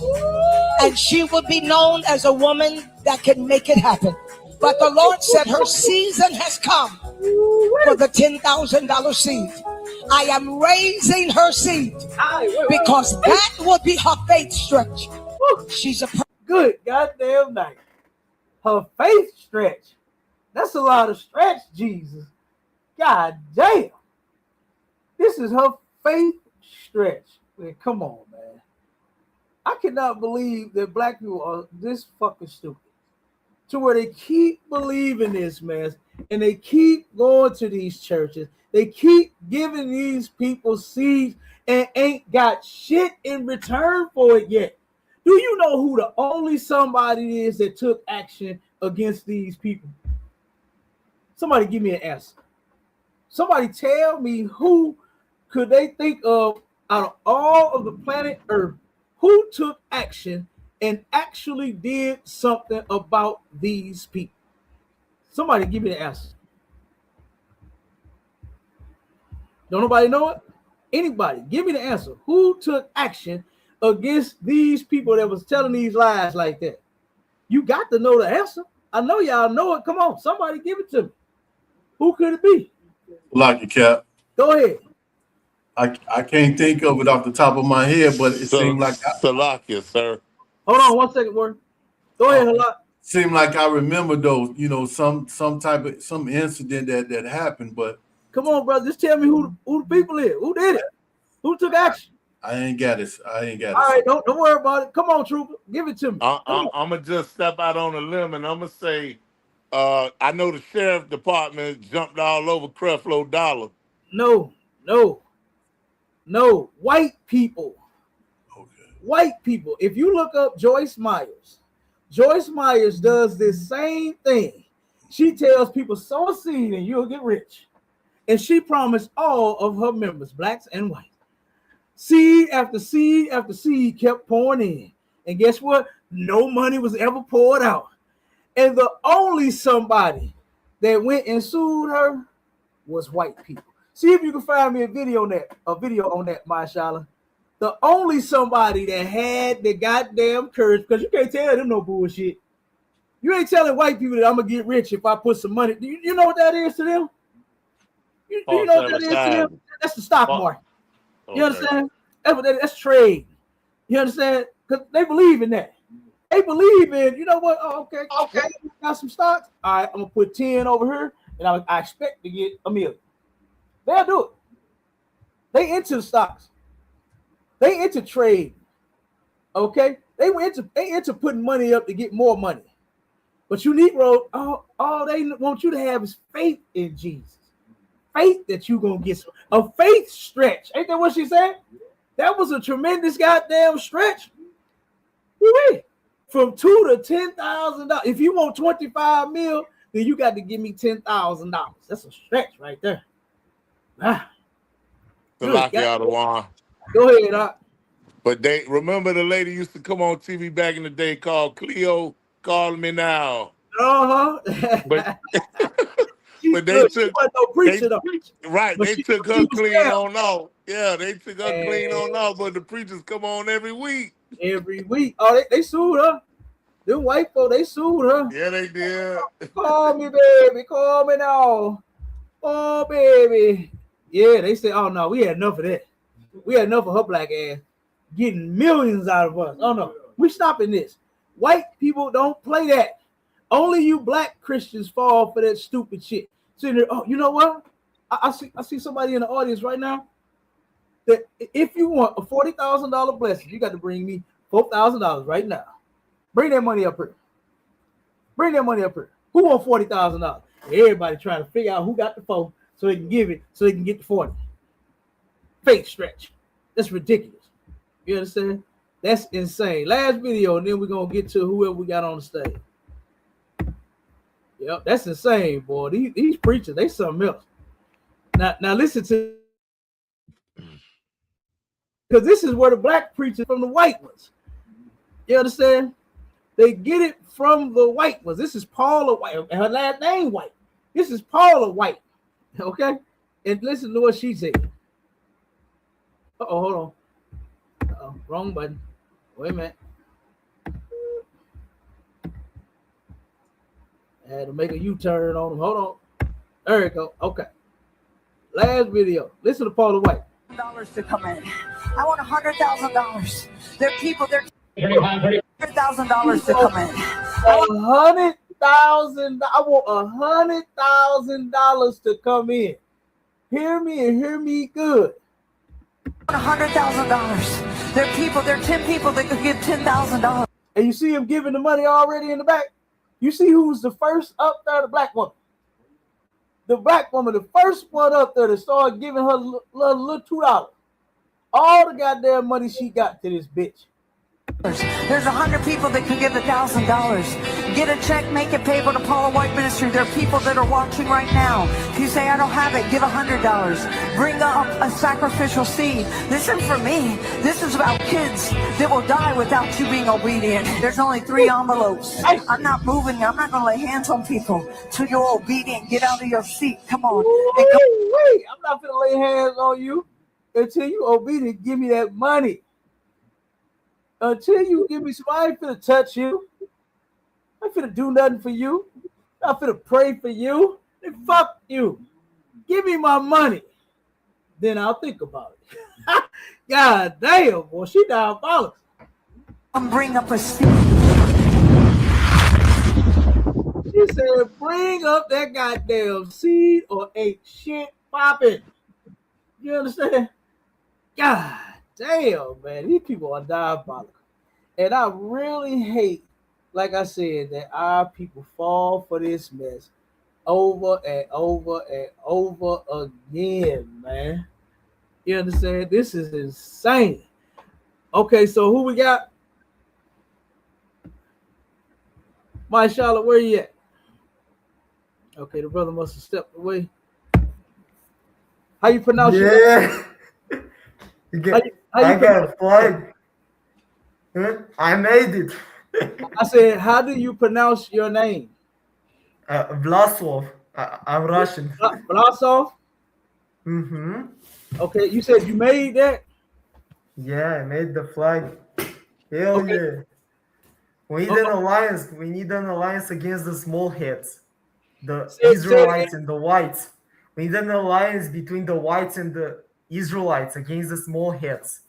And she will be known as a woman that can make it happen. But the Lord said her season has come for the $10,000 seed. I am raising her seed because that will be her faith stretch. She's a good goddamn night. Her faith stretch. That's a lot of stretch, Jesus. God damn. This is her faith stretch. Man, come on, man. I cannot believe that black people are this fucking stupid. to where they keep believing this mess and they keep going to these churches. They keep giving these people seeds and ain't got shit in return for it yet. Do you know who the only somebody is that took action against these people? Somebody give me an answer. Somebody tell me who could they think of out of all of the planet Earth who took action and actually did something about these people? Somebody give me the answer. Don't nobody know it? Anybody, give me the answer. Who took action against these people that was telling these lies like that? You got to know the answer. I know y'all know it. Come on, somebody give it to me. Who could it be? Lock your cap. Go ahead. I can't think of it off the top of my head, but it seemed like Salakia, sir. Hold on 1 second, word. Go ahead, Halak. Seemed like I remember those, some incident that happened, but come on, brother. Just tell me who the people is. Who did it? Who took action? I ain't got it. All right, don't worry about it. Come on, Trooper. Give it to me. I'm gonna just step out on a limb and I'm gonna say, I know the sheriff department jumped all over Creflo Dollar. No. White people. Okay. White people. If you look up Joyce Myers does this same thing. She tells people, sow a seed and you'll get rich. And she promised all of her members, blacks and white. Seed after seed after seed kept pouring in. And guess what? No money was ever poured out. And the only somebody that went and sued her was white people. See if you can find me a video on that, mashallah. The only somebody that had the goddamn courage, because you can't tell them no bullshit. You ain't telling white people that I'm gonna get rich if I put some money. Do you know what that is to them? Do you know what that is to them? That's the stock market. You understand? That's trade. You understand? Because they believe in that. They believe in, you know what? Oh, okay. Got some stocks. All right, I'm gonna put 10 over here, and I expect to get $1 million. They'll do it. They into the stocks. They into trade. Okay? They into putting money up to get more money. But you Negro, all they want you to have is faith in Jesus. Faith that you gonna get a faith stretch. Ain't that what she said? That was a tremendous goddamn stretch. Woo-wee. From $2,000 to $10,000. If you want 25 mil, then you got to give me $10,000. That's a stretch right there. Go ahead, But they remember the lady used to come on TV back in the day called Cleo. Call me now. But they took they took her clean on off. Yeah, they took her clean on off. But the preachers come on every week. Every week. Oh, they sued her. Them white folk, they sued her. Yeah, they did. Call me, baby. Call me now. Oh, baby. Yeah, they said, oh, no, we had enough of that. We had enough of her black ass getting millions out of us. Oh, no, we stopping this. White people don't play that. Only you black Christians fall for that stupid shit. Sitting there, oh, you know what? I see somebody in the audience right now that if you want a $40,000 blessing, you got to bring me $4,000 right now. Bring that money up here. Bring that money up here. Who want $40,000? Everybody trying to figure out who got the 4 so they can give it, so they can get the 40. Fake stretch. That's ridiculous. You understand? That's insane. Last video, and then we're gonna get to whoever we got on the stage. Yep, that's insane, boy. These preachers, they something else. Now listen to, because this is where the black preachers from the white ones. You understand? They get it from the white ones. This is Paula White. Her last name White. This is Paula White. Okay? And listen to what she said. Uh-oh, hold on. Uh-oh, wrong button. Wait a minute. I had to make a U-turn on them. Hold on. There we go. Okay. Last video. Listen to Paula White. $100,000 to come in. I want $100,000. There are people there. $100,000 to come in. $100,000. I want $100,000 to come in. Hear me and hear me good. $100,000. There are 10 people that could give $10,000. And you see him giving the money already in the back. You see who was the first up there? The black woman. The black woman, the first one up there to start giving her little $2. All the goddamn money she got to this bitch. There's 100 people that can give $1,000. Get a check, make it payable to Paula White Ministry. There are people that are watching right now. If you say, I don't have it, give $100. Bring up a sacrificial seed. This isn't for me. This is about kids that will die without you being obedient. There's only 3 envelopes. I'm not moving. I'm not going to lay hands on people till you're obedient. Get out of your seat. Come on. Wait, I'm not going to lay hands on you until you obedient. Give me that money. Until you give me some, I ain't finna touch you. I ain't finna do nothing for you. I ain't finna pray for you. Then fuck you. Give me my money. Then I'll think about it. God damn, boy, she diabolical. Bring up a seed. She said, bring up that goddamn seed or ain't shit popping. You understand? God damn, man, these people are diabolical. And I really hate, like I said, that our people fall for this mess over and over and over again, man. You understand? This is insane. Okay, so who we got? My Charlotte, where you at? Okay, the brother must have stepped away. How you pronounce it? Yeah. I got a flag. I made it. I said, how do you pronounce your name? Vlasov. I'm Russian. Vlasov? Mm-hmm. Okay, you said you made that? Yeah, I made the flag. Hell yeah. We need an alliance. We need an alliance against the small heads. The Israelites and the whites. We need an alliance between the whites and the Israelites against the small heads.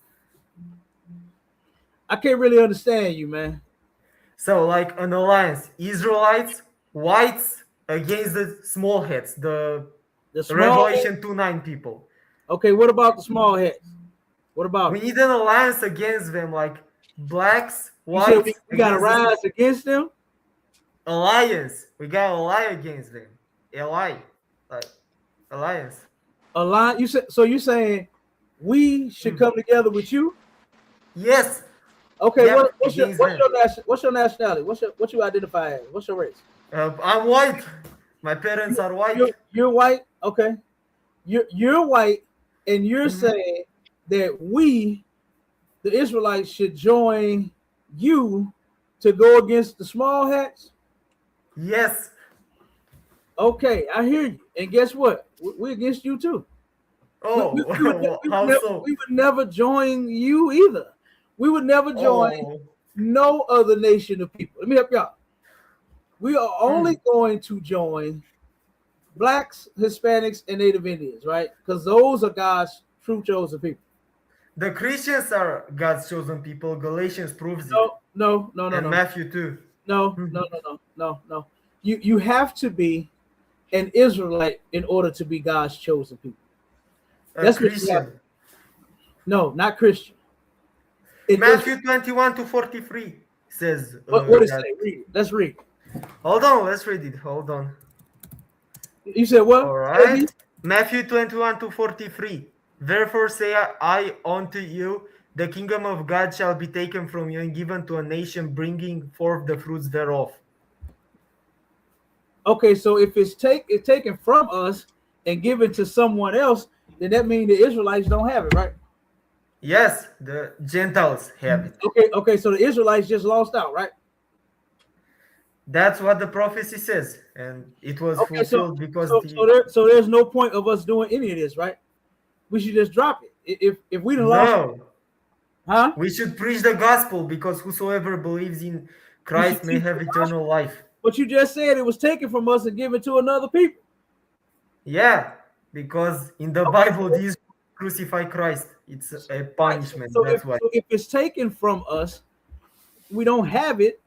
I can't really understand you, man. So, like an alliance, Israelites, whites against the small heads, the Revelation 2:9 people. Okay, what about the small heads? What about? We need an alliance against them, like blacks, whites. You said we got to rise against them. Alliance. We got to ally against them. Ally, like alliance. Alliance. You said so. You saying we should come together with you? Yes. Okay, yeah, what's your nationality? What you identify as? What's your race? I'm white. My parents are white. You're white. Okay, you're white, and you're saying that we, the Israelites, should join you to go against the small hats. Yes. Okay, I hear you. And guess what? We're against you too. Oh, we would never join you either. We would never join no other nation of people. Let me help y'all. We are only going to join blacks, Hispanics, and Native Indians, right? Because those are God's true chosen people. The Christians are God's chosen people. Galatians proves it. No. And Matthew too. No. You have to be an Israelite in order to be God's chosen people. That's Christian. No, not Christian. Matthew 21-43 says. What does it say? Read it. Let's read. Hold on, let's read it. Hold on. You said what? All right. Matthew 21-43. Therefore say I unto you, the kingdom of God shall be taken from you and given to a nation bringing forth the fruits thereof. Okay, so if it's taken from us and given to someone else, then that means the Israelites don't have it, right? Yes, the Gentiles have it. Okay, so the Israelites just lost out, right? That's what the prophecy says, and it was fulfilled because so there's no point of us doing any of this, right? We should just drop it. If we don't lost, huh? We should preach the gospel because whosoever believes in Christ may have eternal life. But you just said it was taken from us and given to another people. Yeah, because in the Bible, these crucify Christ. It's a punishment. So that's why. So if it's taken from us, we don't have it,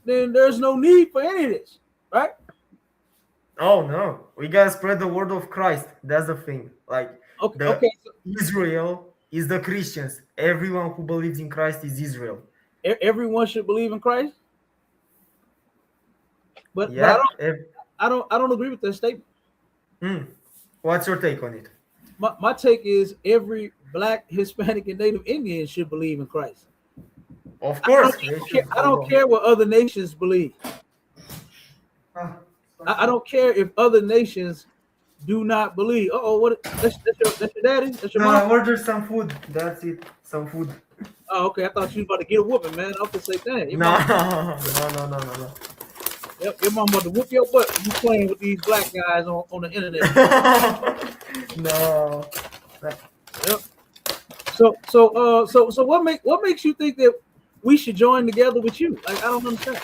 then there's no need for any of this, right? Oh no, we gotta spread the word of Christ. That's the thing. Like Israel is the Christians. Everyone who believes in Christ is Israel. Everyone should believe in Christ. But Yeah. I don't agree with that statement. What's your take on it? My take is every Black, Hispanic, and Native Indian should believe in Christ. Of course. I don't care what other nations believe. I don't care if other nations do not believe. What? That's your daddy? That's your mom? I ordered some food. That's it. Some food. Oh, okay. I thought you was about to get a whooping, man. I was gonna say that. No. Your mom about to whoop your butt if you playing with these black guys on the internet. No. Yep. So what makes you think that we should join together with you? Like, I don't understand.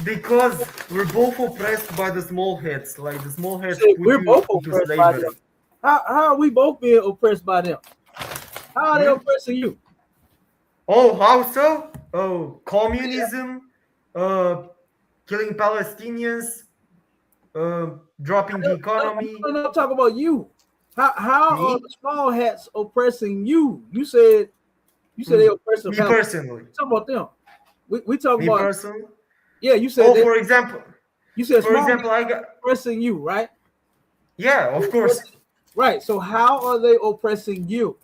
Because we're both oppressed by the small heads. Like the small heads. We're both oppressed by them. How are we both being oppressed by them? How are they oppressing you? Oh, how so? Oh, communism, killing Palestinians, dropping the economy. I'm talking about you. How are the small hats oppressing you? You said they oppress me personally. Talk about them. We talk about personally. Yeah, you said. For example, you said for example, I got oppressing you, right? Yeah, of course. Right. So how are they oppressing you?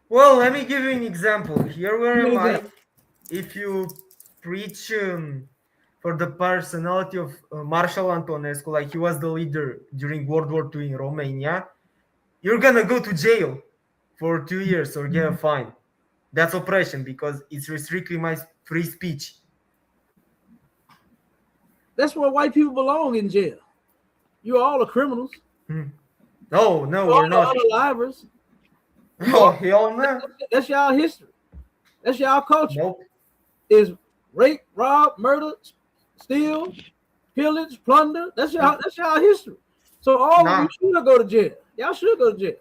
Well, let me give you an example. Here where am I? If you preach for the personality of Marshal Antonescu, like he was the leader during World War II in Romania, you're gonna go to jail for 2 years or get a fine. That's oppression because it's restricting my free speech. That's where white people belong, in jail. You all are criminals. No, we're not. Livers. Oh, hell no. That's y'all history. That's y'all culture. Nope. Is rape, rob, murder, steal, pillage, plunder. That's y'all history. So all of you should go to jail. Y'all should go to jail.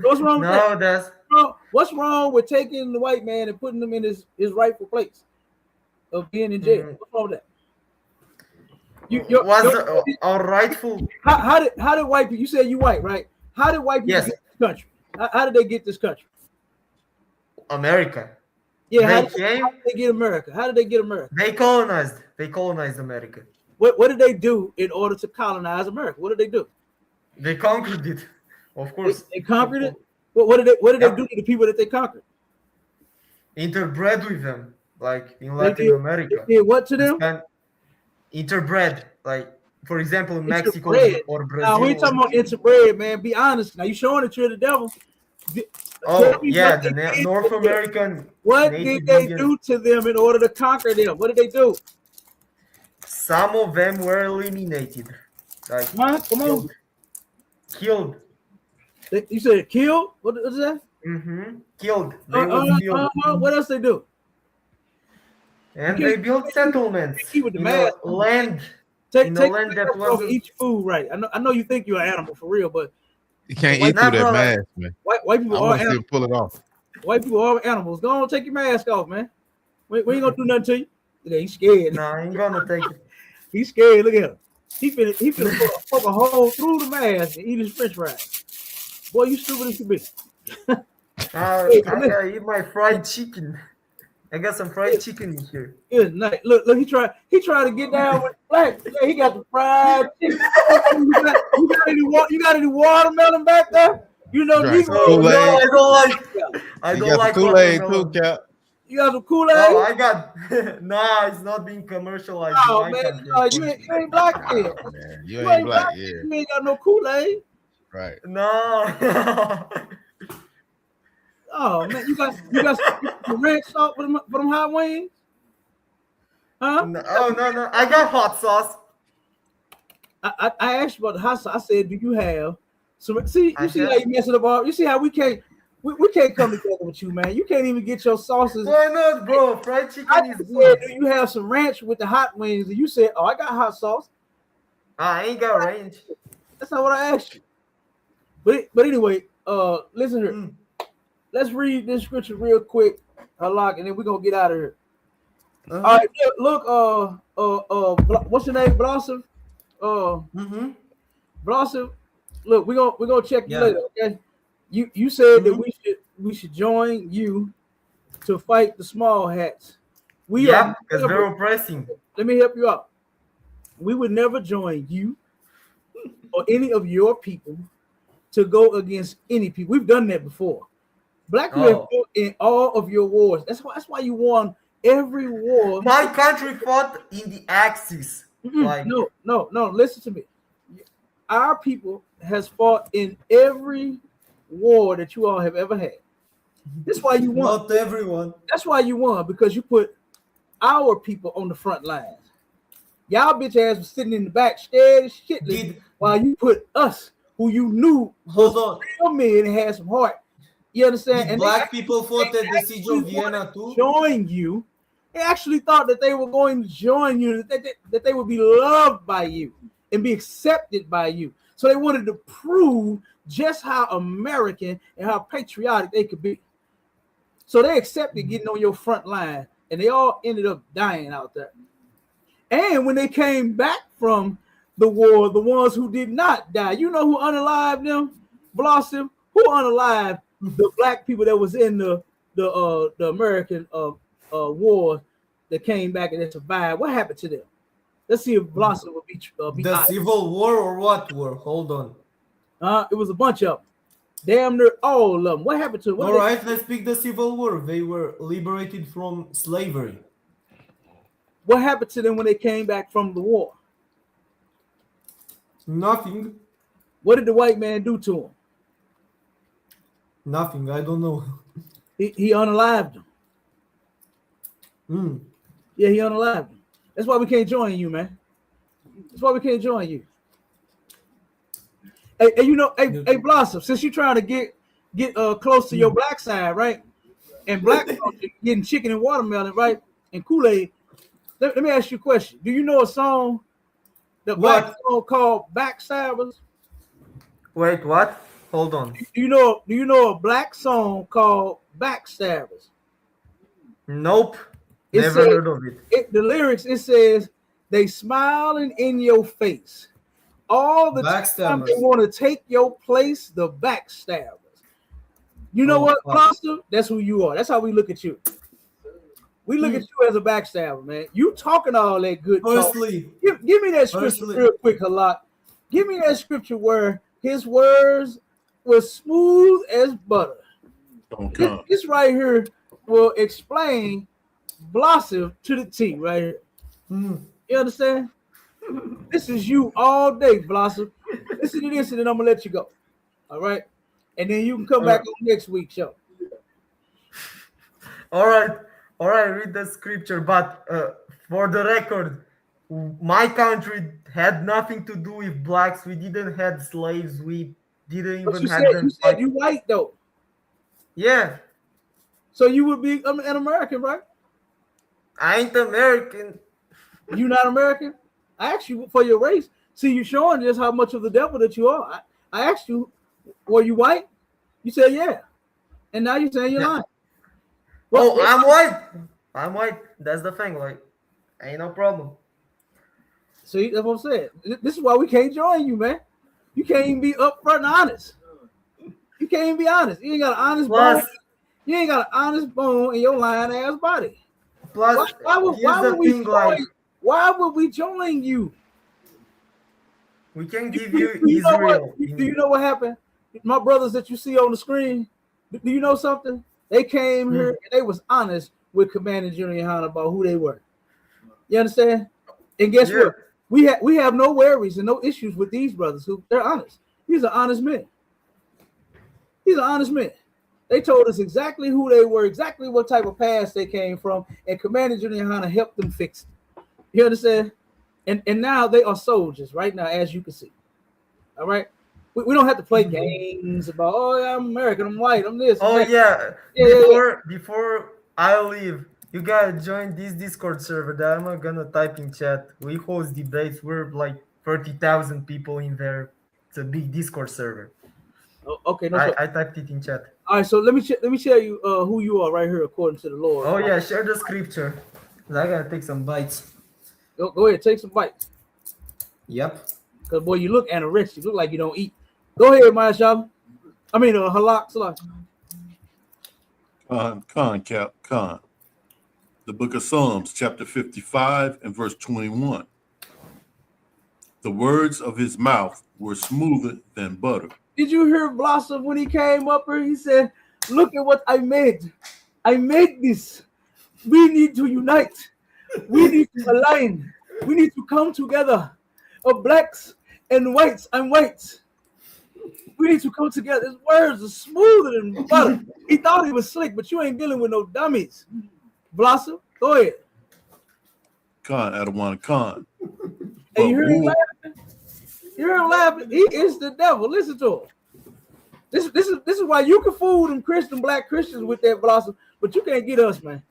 What's wrong with that? What's wrong with taking the white man and putting him in his rightful place of being in jail? What's wrong with that? Our rightful. How did white people? You said you white, right? How did white people get this country? How did they get this country? America. Yeah, how did they get America? How did they get America? They colonized America. What did they do in order to colonize America? What did they do? They conquered it. Of course. They conquered it. What did they do to the people that they conquered? Interbred with them, like in Latin America. They did what to them? Interbred, like for example, in Mexico or Brazil. Now we talking about interbred, man. Be honest. Now you showing that you're the devil. The North American. What did they do to them in order to conquer them? What did they do? Some of them were eliminated. Like come on. Killed. You said killed? What is that? Killed. They were killed. What else they do? And they built settlements. Land. Take land that was eat food, right? I know you think you're an animal for real, but you can't eat through that mask, man. White people are animals. Pull it off. White people are animals. Go on, take your mask off, man. We ain't gonna do nothing to you. Yeah, he's scared. Nah, I ain't gonna take it. He's scared. Look at him. He finna poke a hole through the mask and eat his French fries. Boy, you stupid as you be. I gotta eat my fried chicken. I got some fried chicken in here. Good night. Look, he tried to get down with black. Yeah, he got the fried chicken. You got any watermelon back there? You know, right. I don't like Kool-Aid too, Cap. You got some Kool-Aid? Oh, I got. Nah, it's not being commercialized. Oh man, you ain't black here. You ain't black, yeah. You ain't got no Kool-Aid. Right. No. Oh man, you got some red salt for them hot wings? Huh? No, I got hot sauce. I asked you about the hot sauce. I said, do you have some? See how you mess it up all. You see how we can't come together with you, man. You can't even get your sauces. Why not, bro? Fried chicken is good. Do you have some ranch with the hot wings? And you said, oh, I got hot sauce. I ain't got ranch. That's not what I asked you. But anyway, listen here. Let's read this scripture real quick, Halak, and then we're gonna get out of here. All right, look, what's your name, Blossom? Blossom. Look, we're gonna check you later, okay? You said that we should join you to fight the small hats. Because they're oppressing. Let me help you out. we would never join you or any of your people to go against any people. We've done that before. Black people have fought in all of your wars. That's why you won every war. My country fought in the Axis. Like No. Listen to me. Our people has fought in every war that you all have ever had. That's why you won. Not everyone. That's why you won, because you put our people on the front lines. Y'all bitch ass was sitting in the back scared as shit while you put us, who you knew was real men and had some heart. You understand? And black people fought at the siege of Vienna too. Join you. They actually thought that they were going to join you, that they would be loved by you and be accepted by you. So they wanted to prove just how American and how patriotic they could be. So they accepted getting on your front line, and they all ended up dying out there. And when they came back from the war, the ones who did not die, you know who unalived them? Blossom. Who unalived the black people that was in the American war that came back and they survived? What happened to them? Let's see if Blossom will be the honest. Civil War or what war? Hold on. It was a bunch of them. Damn near all of them. What happened to them? All right, let's pick the Civil War. They were liberated from slavery. What happened to them when they came back from the war? Nothing. What did the white man do to them? Nothing. I don't know. He unalived them. Yeah, he unalived them. That's why we can't join you, man. That's why we can't join you. Hey, you know, hey, Blossom, since you're trying to get close to your black side, right? And black culture, getting chicken and watermelon, right? And Kool-Aid. Let me ask you a question. Do you know a song, black song called Backstabbers? Wait, what? Hold on. Do you know a black song called Backstabbers? Nope. Never heard of it. The lyrics, it says, they smiling in your face. All the time they want to take your place, the backstabbers. You know what, Pastor? That's who you are. That's how we look at you. We look at you as a backstabber, man. You talking all that good talk. Give me that scripture real quick, Halak. Give me that scripture where his words were smooth as butter. This right here will explain Blossom to the T right here. You understand? This is you all day, Blossom. Listen to this, and then I'm gonna let you go. All right, and then you can come back on next week's show. All right. Read the scripture, but for the record, my country had nothing to do with blacks. We didn't have slaves. We didn't even have them. You said you white though. Yeah. So you would be an American, right? I ain't American. You not American? I asked you for your race. See, you're showing just how much of the devil that you are. I asked you, were you white? You said yeah. And now you're saying you're lying. I'm white. I'm white. That's the thing. Like, ain't no problem. See, that's what I'm saying. This is why we can't join you, man. You can't even be upfront and honest. You can't even be honest. You ain't got an honest bone. You ain't got an honest bone in your lying ass body. Plus, why would we join you? We can give you Israel. Do you know what happened? My brothers that you see on the screen, do you know something? They came here and they was honest with Commander Junior Han about who they were. You understand? And guess what? We have no worries and no issues with these brothers who they're honest. These are honest men. These are honest men. They told us exactly who they were, exactly what type of past they came from, and Commander Junior Han helped them fix it. You understand? And now they are soldiers right now, as you can see. All right? We don't have to play games about, I'm American, I'm white, I'm this. Before I leave, you gotta join this Discord server that I'm gonna type in chat. We host debates. We're like 30,000 people in there. It's a big Discord server. Okay, I typed it in chat. All right, so let me share you who you are right here according to the Lord. Oh yeah, share the scripture. I gotta take some bites. Go ahead, take some bites. Yep. Because boy, you look anorexic. You look like you don't eat. Go ahead, Mashal. I mean, Halak. The book of Psalms, chapter 55 and verse 21. the words of his mouth were smoother than butter. Did you hear Blossom when he came up here? He said, look at what I made. I made this. We need to unite. We need to align. We need to come together. Of blacks and whites and whites. We need to come together. His words are smoother than butter. He thought he was slick, but you ain't dealing with no dummies. Blossom, go ahead. Khan, Adawan Khan. And you hear him laughing? You hear him laughing? He is the devil. Listen to him. This is why you can fool them black Christians with that Blossom, but you can't get us, man.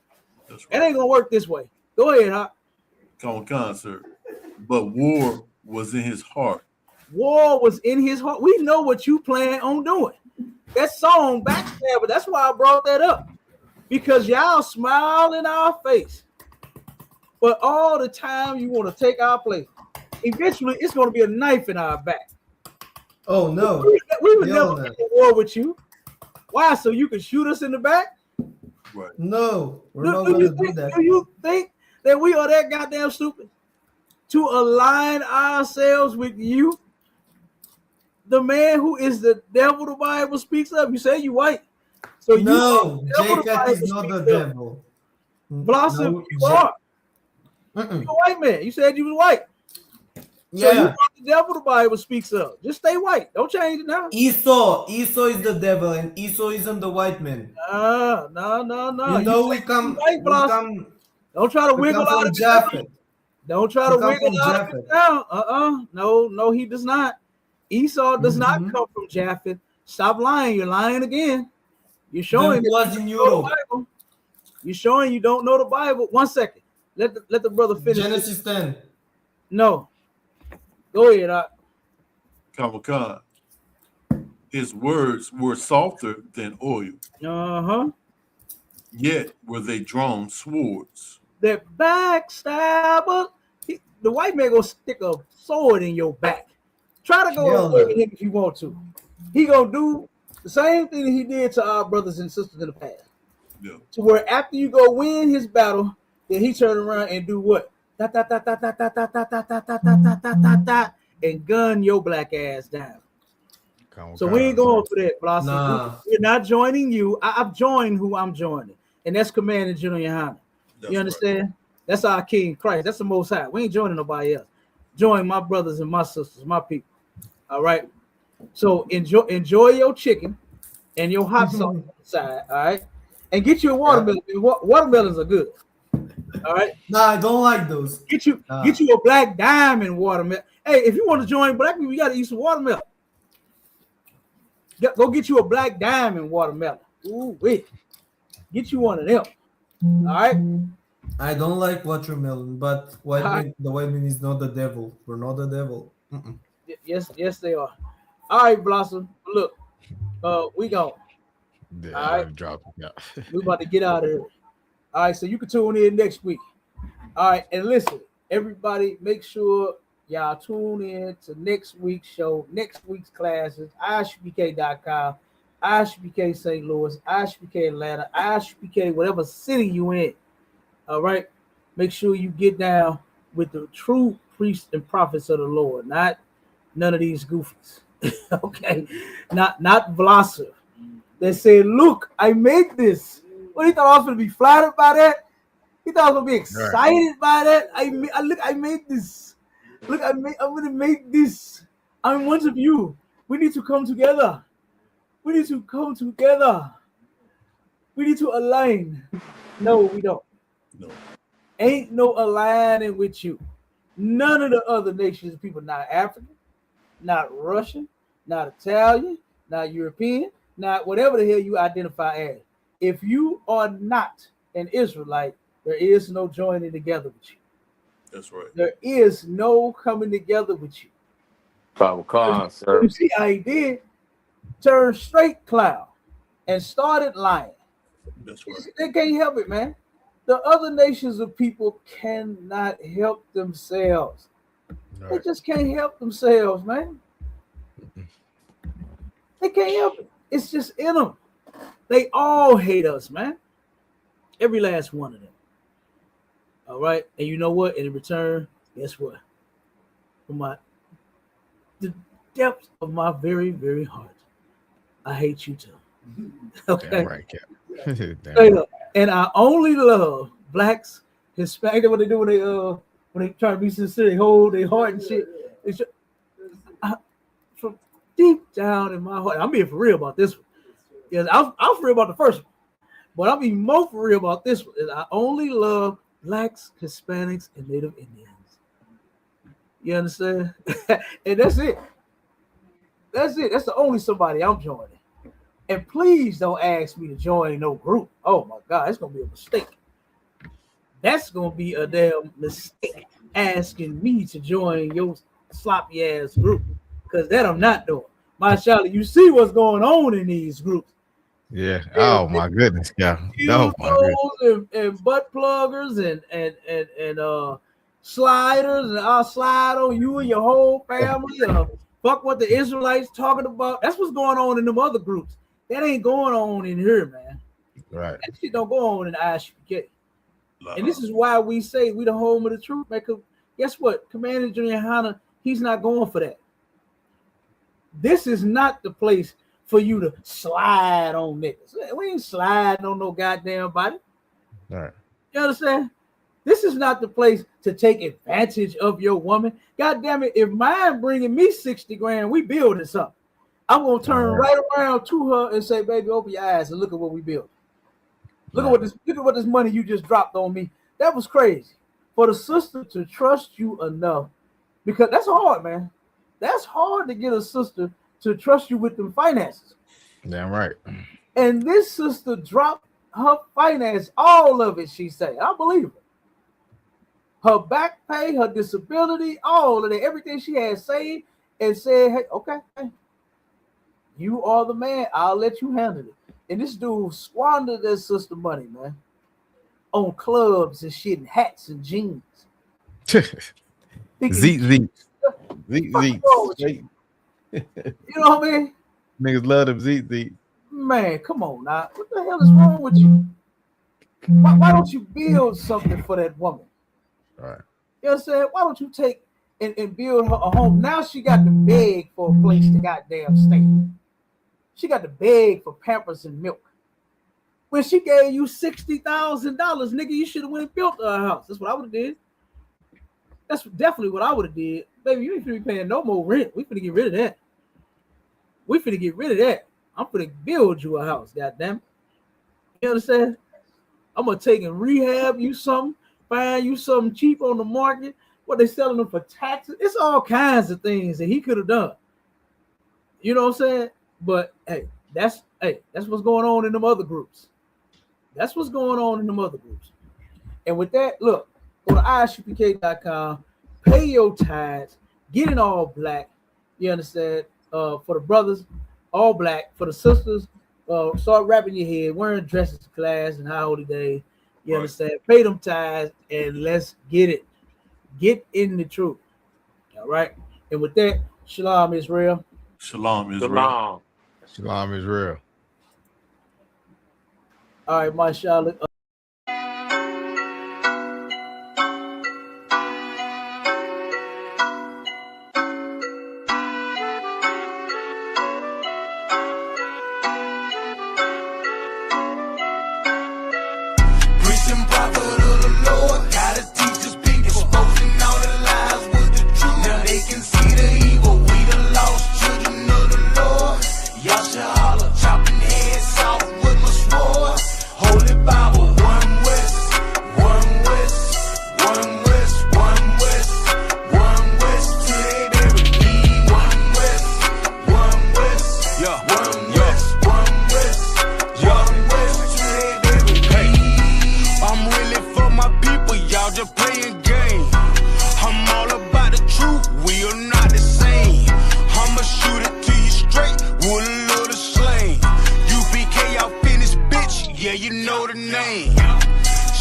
Right. It ain't gonna work this way. Go ahead, huh? Khan, sir. But war was in his heart. War was in his heart. We know what you plan on doing. That song backstabber. That's why I brought that up. Because y'all smile in our face. But all the time you want to take our place. Eventually, it's going to be a knife in our back. Oh, no. We would never get in war with you. Why? So you can shoot us in the back? Right. No, we're not going to do that. Do you think that we are that goddamn stupid to align ourselves with you? The man who is the devil the Bible speaks of. You say you white. So no, Jacob is not the devil. Blossom, no, you are. You're a white man. You said you was white. Yeah. So you the devil the Bible speaks of. Just stay white. Don't change it now. Esau is the devil, and Esau isn't the white man. No. You know we come. White, Blossom. Don't try to wiggle out of Japheth. Don't try to wiggle out of it now. No, he does not. Esau does not come from Japheth. Stop lying. You're lying again. You're showing it was in Europe. You're showing you don't know the Bible. 1 second. Let the brother finish. Genesis 10. No. Go ahead. Khan. His words were softer than oil. Yet were they drawn swords. That backstabber. The white man gonna stick a sword in your back. Try to go away with him if you want to. He gonna do the same thing that he did to our brothers and sisters in the past. Yeah. To where after you go win his battle, then he turn around and do what? And gun your black ass down. So we ain't going for that, Blossom. Nah. We're not joining you. I've joined who I'm joining, and that's Commander General Yohanan. You understand? Right. That's our King Christ. That's the Most High. We ain't joining nobody else. Join my brothers and my sisters, my people. All right. So enjoy your chicken and your hot sauce on the side. All right. And get you a watermelon. Watermelons are good. All right. Nah, I don't like those. Get you a black diamond watermelon. Hey, if you want to join black people, you got to eat some watermelon. Go get you a black diamond watermelon. Ooh, wait. Get you one of them. All right. I don't like watermelon, but the white man is not the devil. We're not the devil. Yes, they are. All right, Blossom. Look, we gone. Yeah, all right, drop it out. We about to get out of here. All right, so you can tune in next week. All right, and listen, everybody, make sure y'all tune in to next week's show, next week's classes. ISUPK.com, ISUPK St. Louis, ISUPK Atlanta, ISUPK whatever city you in. All right, make sure you get down with the true priests and prophets of the Lord, not none of these goofies. Okay, not Blossom. They say, "Look, I made this." What, he thought I was going to be flattered by that? He thought I was going to be excited by that? I made this. Look, I'm going to make this. I'm one of you. We need to come together. We need to come together. We need to align. No, we don't. No. Ain't no aligning with you. None of the other nations of people, not African, not Russian, not Italian, not European, not whatever the hell you identify as. If you are not an Israelite, there is no joining together with you. That's right. There is no coming together with you. Khan, sir. You see how he did? Turn straight cloud and started lying. That's right. They can't help it, man. The other nations of people cannot help themselves. Right. They just can't help themselves, man. They can't help it. It's just in them. They all hate us, man. Every last one of them. All right. And you know what? In return, guess what? For my the depths of my very, very heart, I hate you too. Okay. Damn right, Cap. Straight up. And I only love blacks, Hispanic. What they do when they try to be sincere, they hold their heart and shit. It's just, from deep down in my heart, I'm being for real about this one. Yes, I'm for real about the first one, but I'm even more for real about this one. I only love blacks, Hispanics, and Native Indians. You understand? And that's it. That's it. That's the only somebody I'm joining. And please don't ask me to join no group. Oh my God, it's gonna be a mistake. That's gonna be a damn mistake asking me to join your sloppy ass group, because that I'm not doing. My Charlie, you see what's going on in these groups. Yeah. Oh my goodness, yeah. Oh my goodness. And butt pluggers and sliders, and I'll slide on you and your whole family. Fuck what the Israelites talking about. That's what's going on in them other groups. That ain't going on in here, man. Right. That shit don't go on in the ISUPK. And this is why we say we the home of the truth, man. Because guess what? Commander Junior Hanna, he's not going for that. This is not the place for you to slide on niggas. We ain't sliding on no goddamn body. All right. You understand? This is not the place to take advantage of your woman. God damn it, if mine bringing me 60 grand, we building something. I'm gonna turn right around to her and say, baby, open your eyes and look at what we built. Look at what this money you just dropped on me. That was crazy. For the sister to trust you enough, because that's hard, man. That's hard to get a sister to trust you with them finances. Damn right. And this sister dropped her finance, all of it, she said. I believe her. Her back pay, her disability, all of it, everything she had saved, and said, hey, okay, hey, you are the man. I'll let you handle it. And this dude squandered that sister money, man, on clubs and shit, and hats and jeans. Zeet. You know what I mean? Niggas love them Zeet. Man, come on now. What the hell is wrong with you? Why don't you build something for that woman? All right. You know what I'm saying? Why don't you take and build her a home? Now she got to beg for a place to goddamn stay. She got to beg for Pampers and milk. When she gave you $60,000, nigga, you should have went and built her a house. That's what I would have did. That's definitely what I would have did. Baby, you ain't finna be paying no more rent. We finna get rid of that. I'm finna build you a house, goddamn. You understand? I'm gonna take and rehab you something, find you something cheap on the market. What they selling them for taxes? It's all kinds of things that he could have done. You know what I'm saying? But hey, that's what's going on in them other groups. That's what's going on in them other groups. And with that, look, go to ISUPK.com, pay your tithes, get it all black. You understand? For the brothers, all black. For the sisters, start wrapping your head, wearing dresses to class and high holy day. You understand? Pay them tithes and let's get it. Get in the truth. All right. And with that, Shalom Israel. Shalom Israel. Shalom Israel. All right, mashallah.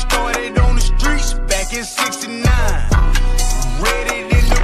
Started on the streets back in '69. Read it in the